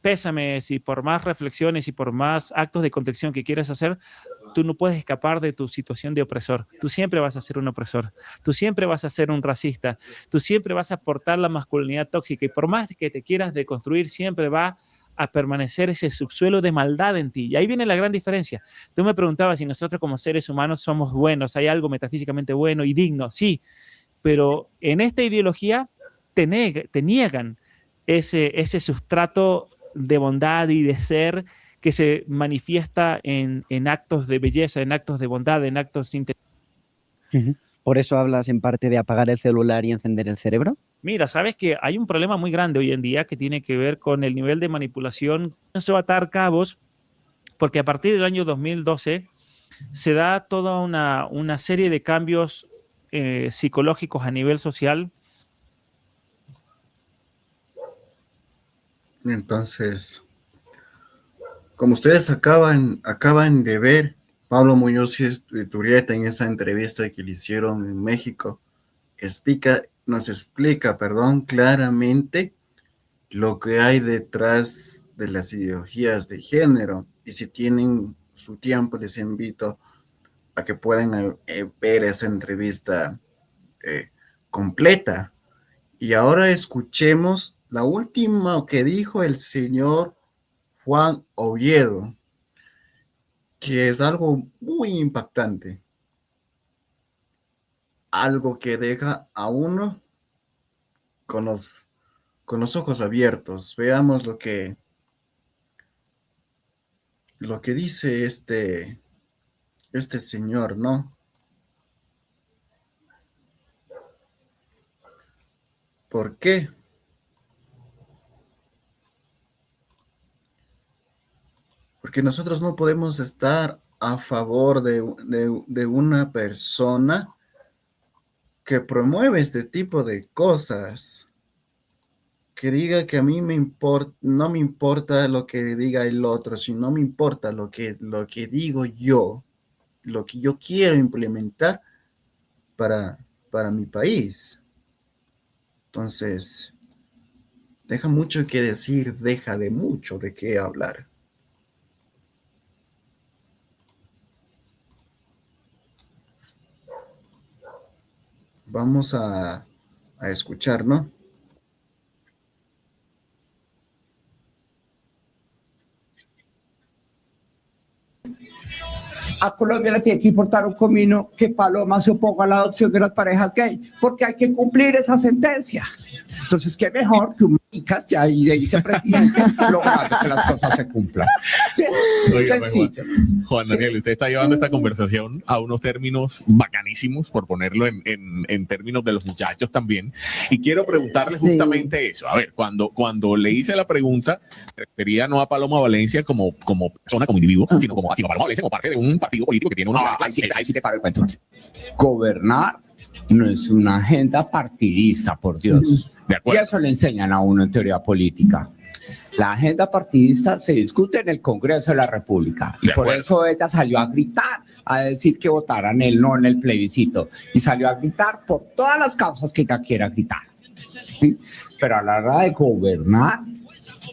pésames y por más reflexiones y por más actos de contrición que quieras hacer, tú no puedes escapar de tu situación de opresor. Tú siempre vas a ser un opresor, tú siempre vas a ser un racista, tú siempre vas a aportar la masculinidad tóxica, y por más que te quieras deconstruir, siempre va a permanecer ese subsuelo de maldad en ti. Y ahí viene la gran diferencia. Tú me preguntabas si nosotros como seres humanos somos buenos, hay algo metafísicamente bueno y digno. Sí, pero en esta ideología te niegan ese sustrato de bondad y de ser que se manifiesta en actos de belleza, en actos de bondad, en actos ¿Por eso hablas en parte de apagar el celular y encender el cerebro? Mira, sabes que hay un problema muy grande hoy en día que tiene que ver con el nivel de manipulación. Eso atar cabos, porque a partir del año 2012 se da toda una serie de cambios psicológicos a nivel social. Entonces, como ustedes acaban de ver, Pablo Muñoz Iturrieta en esa entrevista que le hicieron en México, nos explica, claramente lo que hay detrás de las ideologías de género. Y si tienen su tiempo, les invito a que puedan ver esa entrevista completa. Y ahora escuchemos la última que dijo el señor Juan Oviedo, que es algo muy impactante, algo que deja a uno con los ojos abiertos. Veamos lo que dice este señor, ¿no? ¿Por qué? Porque nosotros no podemos estar a favor de una persona que promueve este tipo de cosas, que diga que a mí no me importa lo que diga el otro, sino me importa lo que digo yo, lo que yo quiero implementar para mi país. Entonces, deja mucho que decir, deja de mucho de qué hablar. Vamos a escuchar, ¿no? A Colombia le tiene que importar un comino que Paloma se oponga a la adopción de las parejas gay, porque hay que cumplir esa sentencia. Entonces, qué mejor que un maricas ya y de vicepresidente logrando que las cosas se cumplan. Oiga, Juan Daniel, usted está llevando esta conversación a unos términos bacanísimos, por ponerlo en términos de los muchachos también. Y quiero preguntarle justamente eso. A ver, cuando le hice la pregunta, me refería no a Paloma Valencia como persona, como individuo, sino a Paloma Valencia como parte de un partido político que tiene una... Ahí sí te paro el cuento. Gobernar no es una agenda partidista, por Dios. Y eso le enseñan a uno en teoría política. La agenda partidista se discute en el Congreso de la República. Y por eso ella salió a gritar, a decir que votaran el no en el plebiscito. Y salió a gritar por todas las causas que ella quiera gritar. ¿Sí? Pero a la hora de gobernar,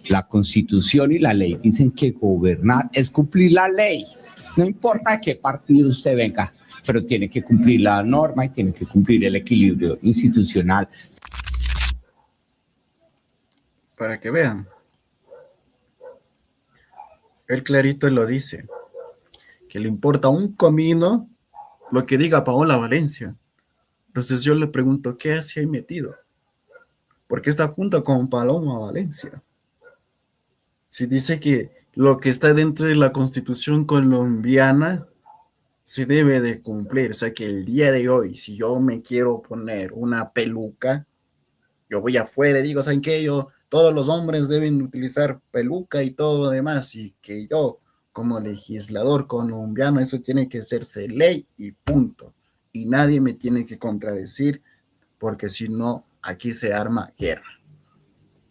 la Constitución y la ley dicen que gobernar es cumplir la ley. No importa de qué partido usted venga, pero tiene que cumplir la norma y tiene que cumplir el equilibrio institucional. Para que vean. Él clarito lo dice, que le importa un comino lo que diga Paola Valencia. Entonces yo le pregunto, ¿qué hace ahí metido? ¿Por qué está junto con Paloma Valencia? Si dice que lo que está dentro de la Constitución colombiana se debe de cumplir. O sea que el día de hoy, si yo me quiero poner una peluca, yo voy afuera y digo, ¿saben qué? Todos los hombres deben utilizar peluca y todo lo demás, y que yo, como legislador colombiano, eso tiene que hacerse ley y punto. Y nadie me tiene que contradecir, porque si no, aquí se arma guerra.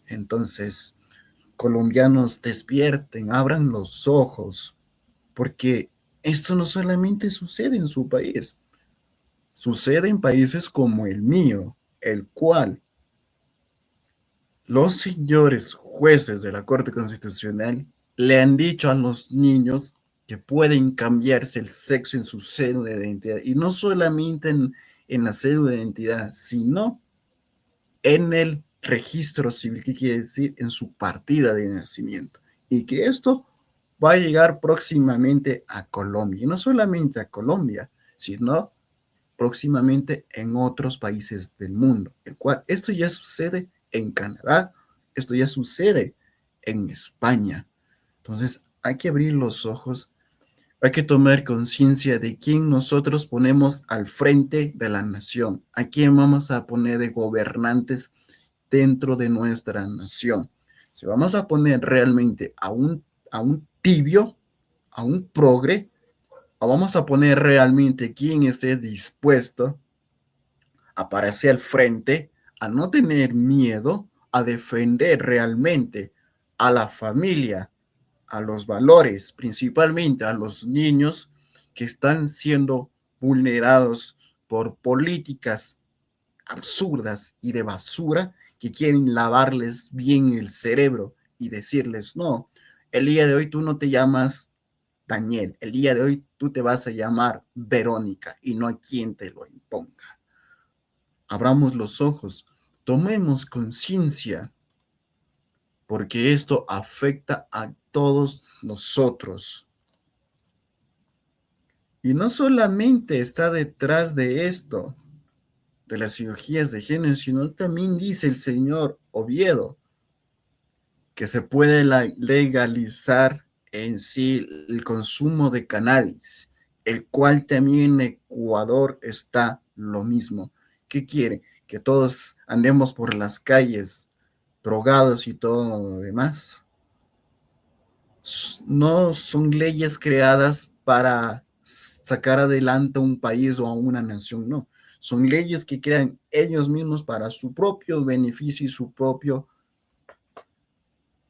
Entonces, colombianos, despierten, abran los ojos, porque esto no solamente sucede en su país, sucede en países como el mío, el cual los señores jueces de la Corte Constitucional le han dicho a los niños que pueden cambiarse el sexo en su cédula de identidad, y no solamente en la cédula de identidad, sino en el registro civil, que quiere decir en su partida de nacimiento, y que esto va a llegar próximamente a Colombia, y no solamente a Colombia, sino próximamente en otros países del mundo, el cual esto ya sucede en Canadá, esto ya sucede en España. Entonces, hay que abrir los ojos, hay que tomar conciencia de quién nosotros ponemos al frente de la nación, a quién vamos a poner de gobernantes dentro de nuestra nación. Si vamos a poner realmente a un tibio, a un progre, o vamos a poner realmente quien esté dispuesto a aparecer al frente, a no tener miedo, a defender realmente a la familia, a los valores, principalmente a los niños que están siendo vulnerados por políticas absurdas y de basura que quieren lavarles bien el cerebro y decirles, no, el día de hoy tú no te llamas Daniel, el día de hoy tú te vas a llamar Verónica y no hay quien te lo imponga. Abramos los ojos, tomemos conciencia, porque esto afecta a todos nosotros. Y no solamente está detrás de esto, de las cirugías de género, sino también dice el señor Oviedo que se puede legalizar en sí el consumo de cannabis, el cual también en Ecuador está lo mismo. ¿Qué quiere? Que todos andemos por las calles drogados y todo lo demás. No son leyes creadas para sacar adelante a un país o a una nación, no. Son leyes que crean ellos mismos para su propio beneficio y su propio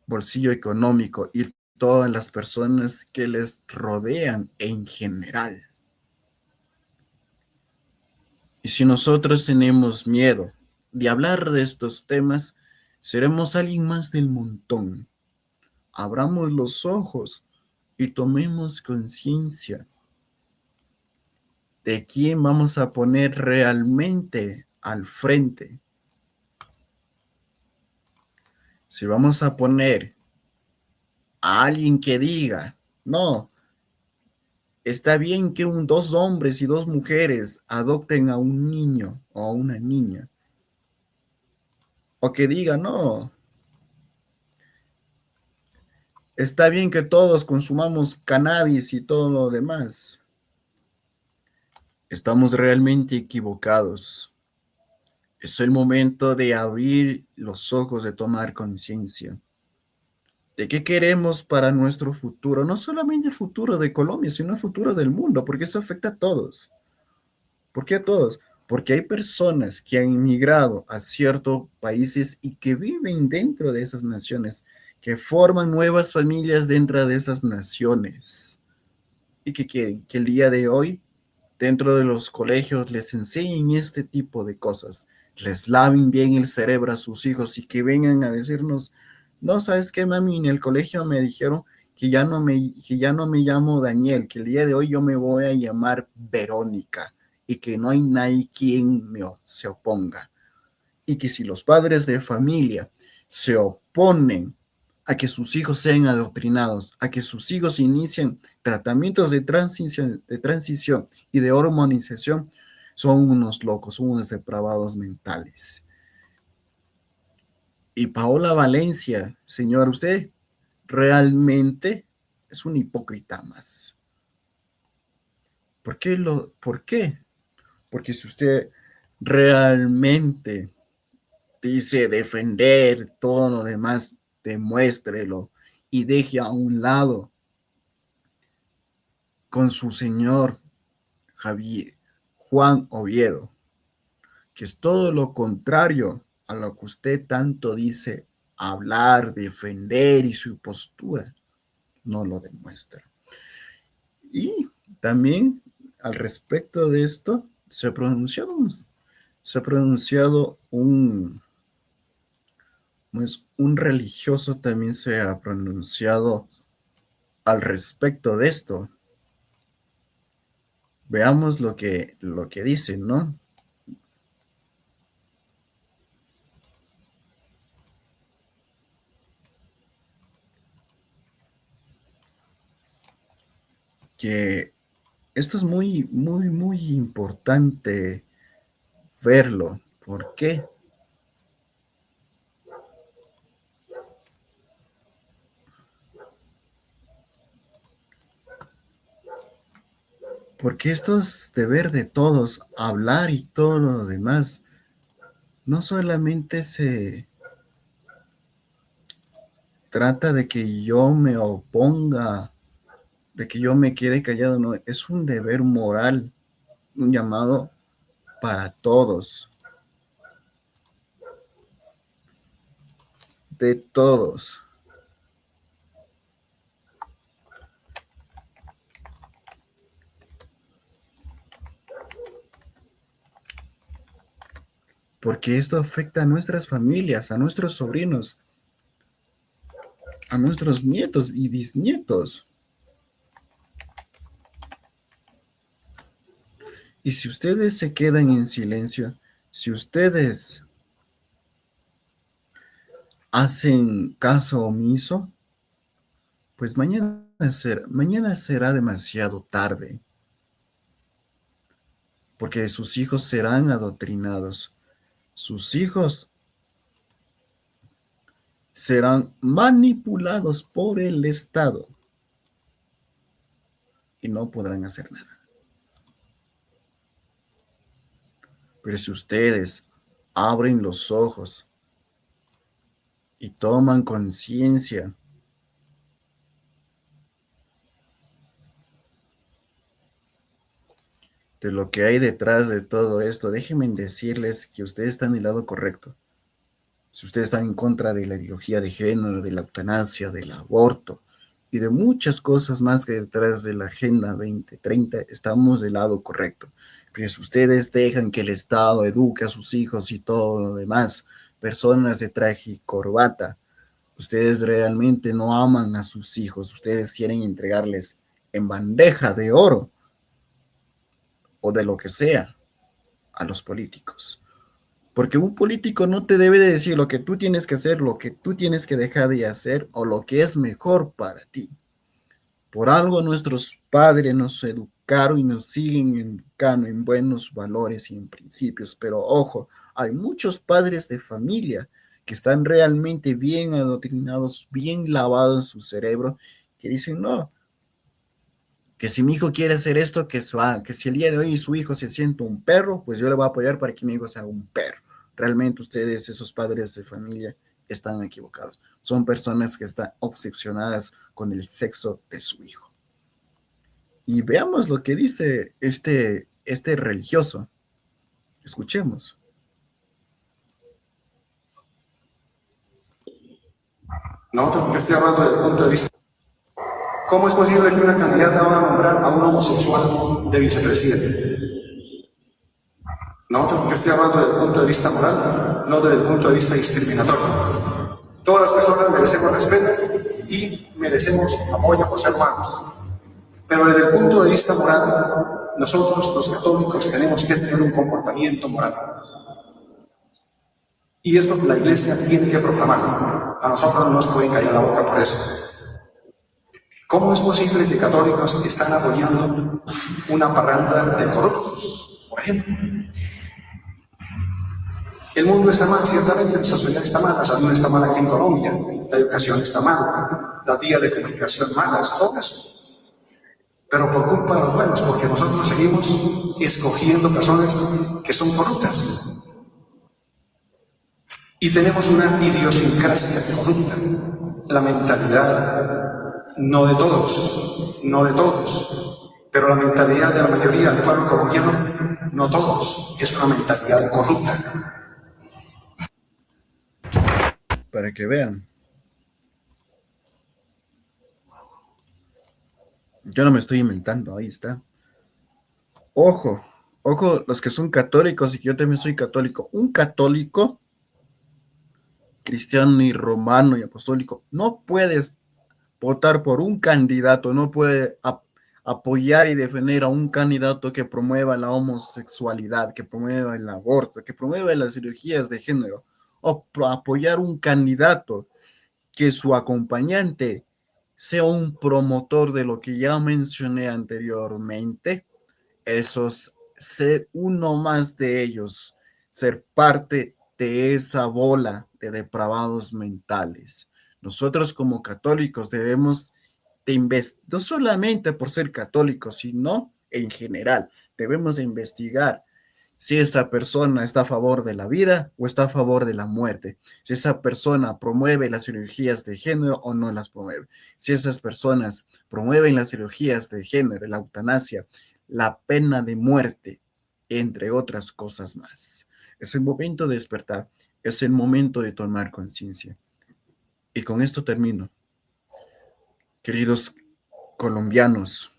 bolsillo económico y todas las personas que les rodean en general. Y si nosotros tenemos miedo de hablar de estos temas, seremos alguien más del montón. Abramos los ojos y tomemos conciencia de quién vamos a poner realmente al frente. Si vamos a poner a alguien que diga, no, está bien que dos hombres y dos mujeres adopten a un niño o a una niña. O que diga, no, está bien que todos consumamos cannabis y todo lo demás. Estamos realmente equivocados. Es el momento de abrir los ojos, de tomar conciencia de qué queremos para nuestro futuro, no solamente el futuro de Colombia, sino el futuro del mundo, porque eso afecta a todos. ¿Por qué a todos? Porque hay personas que han emigrado a ciertos países y que viven dentro de esas naciones, que forman nuevas familias dentro de esas naciones. ¿Y qué quieren? Que el día de hoy, dentro de los colegios, les enseñen este tipo de cosas, les laven bien el cerebro a sus hijos y que vengan a decirnos, no, ¿sabes qué, mami? En el colegio me dijeron que ya no me llamo Daniel, que el día de hoy yo me voy a llamar Verónica y que no hay nadie quien se oponga. Y que si los padres de familia se oponen a que sus hijos sean adoctrinados, a que sus hijos inicien tratamientos de transición y de hormonización, son unos locos, son unos depravados mentales. Y Paola Valencia, señor, usted realmente es un hipócrita más. ¿Por qué? Porque si usted realmente dice defender todo lo demás, demuéstrelo y deje a un lado con su señor Juan Oviedo, que es todo lo contrario a lo que usted tanto dice hablar, defender y su postura no lo demuestra. Y también al respecto de esto se ha pronunciado un religioso, también se ha pronunciado al respecto de esto. Veamos lo que dice, ¿no? Que esto es muy, muy, muy importante verlo. ¿Por qué? Porque esto es deber de todos, hablar y todo lo demás. No solamente se trata de que yo me oponga, de que yo me quede callado, no, es un deber moral, un llamado para todos, de todos. Porque esto afecta a nuestras familias, a nuestros sobrinos, a nuestros nietos y bisnietos. Y si ustedes se quedan en silencio, si ustedes hacen caso omiso, pues mañana será demasiado tarde, porque sus hijos serán adoctrinados, sus hijos serán manipulados por el Estado y no podrán hacer nada. Pero si ustedes abren los ojos y toman conciencia de lo que hay detrás de todo esto, déjenme decirles que ustedes están en el lado correcto. Si ustedes están en contra de la ideología de género, de la eutanasia, del aborto y de muchas cosas más que detrás de la Agenda 2030, estamos del lado correcto. Pero si ustedes dejan que el Estado eduque a sus hijos y todo lo demás, personas de traje y corbata, ustedes realmente no aman a sus hijos, ustedes quieren entregarles en bandeja de oro o de lo que sea a los políticos. Porque un político no te debe de decir lo que tú tienes que hacer, lo que tú tienes que dejar de hacer o lo que es mejor para ti. Por algo nuestros padres nos educaron y nos siguen educando en buenos valores y en principios. Pero ojo, hay muchos padres de familia que están realmente bien adoctrinados, bien lavados en su cerebro, que dicen, no, que si mi hijo quiere hacer esto, que si el día de hoy su hijo se siente un perro, pues yo le voy a apoyar para que mi hijo sea un perro. Realmente ustedes, esos padres de familia, están equivocados. Son personas que están obsesionadas con el sexo de su hijo. Y veamos lo que dice este religioso. Escuchemos. No, te estoy hablando desde el punto de vista. ¿Cómo es posible que una candidata va a nombrar a un homosexual de vicepresidente? No, yo estoy hablando desde el punto de vista moral, no desde el punto de vista discriminatorio. Todas las personas merecemos respeto y merecemos apoyo por ser humanos. Pero desde el punto de vista moral, nosotros los católicos tenemos que tener un comportamiento moral. Y eso la Iglesia tiene que proclamarlo. A nosotros no nos pueden callar la boca por eso. ¿Cómo es posible que católicos están apoyando una parranda de corruptos, por ejemplo? El mundo está mal, ciertamente, la sociedad está mal, la salud está mal aquí en Colombia, la educación está mal, las vías de comunicación malas, todo eso. Pero por culpa de los buenos, porque nosotros seguimos escogiendo personas que son corruptas. Y tenemos una idiosincrasia corrupta, la mentalidad, no de todos, pero la mentalidad de la mayoría del pueblo colombiano, no todos, es una mentalidad corrupta. Para que vean. Yo no me estoy inventando, ahí está. Ojo, los que son católicos y que yo también soy católico. Un católico, cristiano y romano y apostólico, no puedes votar por un candidato, no puede apoyar y defender a un candidato que promueva la homosexualidad, que promueva el aborto, que promueva las cirugías de género, o apoyar un candidato que su acompañante sea un promotor de lo que ya mencioné anteriormente. Eso es ser uno más de ellos, ser parte de esa bola de depravados mentales. Nosotros como católicos debemos de investigar, no solamente por ser católicos, sino en general. Debemos de investigar si esa persona está a favor de la vida o está a favor de la muerte, si esa persona promueve las cirugías de género o no las promueve, si esas personas promueven las cirugías de género, la eutanasia, la pena de muerte, entre otras cosas más. Es el momento de despertar, es el momento de tomar conciencia. Y con esto termino. Queridos colombianos,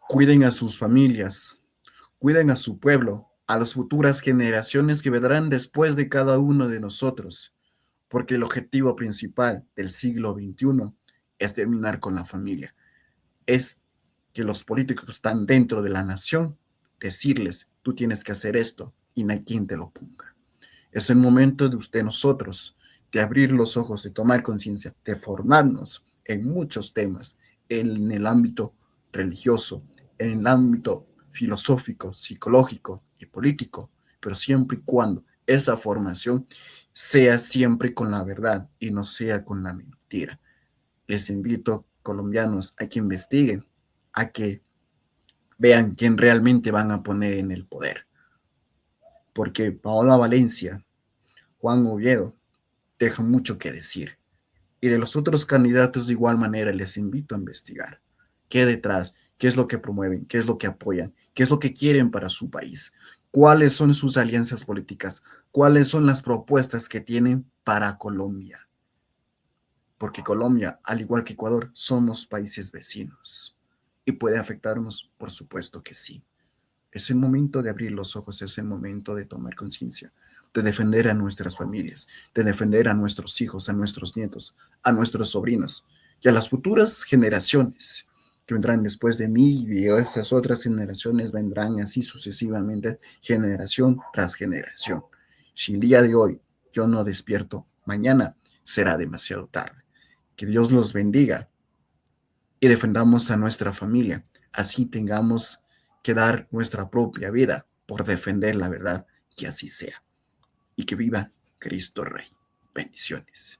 cuiden a sus familias, cuiden a su pueblo, a las futuras generaciones que vendrán después de cada uno de nosotros, porque el objetivo principal del siglo XXI es terminar con la familia. Es que los políticos que están dentro de la nación, decirles, tú tienes que hacer esto y no hay quien te lo ponga. Es el momento de nosotros, de abrir los ojos, de tomar conciencia, de formarnos en muchos temas, en el ámbito religioso, en el ámbito filosófico, psicológico y político, pero siempre y cuando esa formación sea siempre con la verdad y no sea con la mentira. Les invito, colombianos, a que investiguen, a que vean quién realmente van a poner en el poder. Porque Paola Valencia, Juan Oviedo, dejan mucho que decir. Y de los otros candidatos de igual manera les invito a investigar. ¿Qué hay detrás? ¿Qué es lo que promueven? ¿Qué es lo que apoyan? ¿Qué es lo que quieren para su país? ¿Cuáles son sus alianzas políticas? ¿Cuáles son las propuestas que tienen para Colombia? Porque Colombia, al igual que Ecuador, somos países vecinos. ¿Y puede afectarnos? Por supuesto que sí. Es el momento de abrir los ojos, es el momento de tomar conciencia, de defender a nuestras familias, de defender a nuestros hijos, a nuestros nietos, a nuestros sobrinos y a las futuras generaciones que vendrán después de mí, y esas otras generaciones vendrán así sucesivamente, generación tras generación. Si el día de hoy yo no despierto, mañana será demasiado tarde. Que Dios los bendiga y defendamos a nuestra familia. Así tengamos que dar nuestra propia vida por defender la verdad, que así sea. Y que viva Cristo Rey. Bendiciones.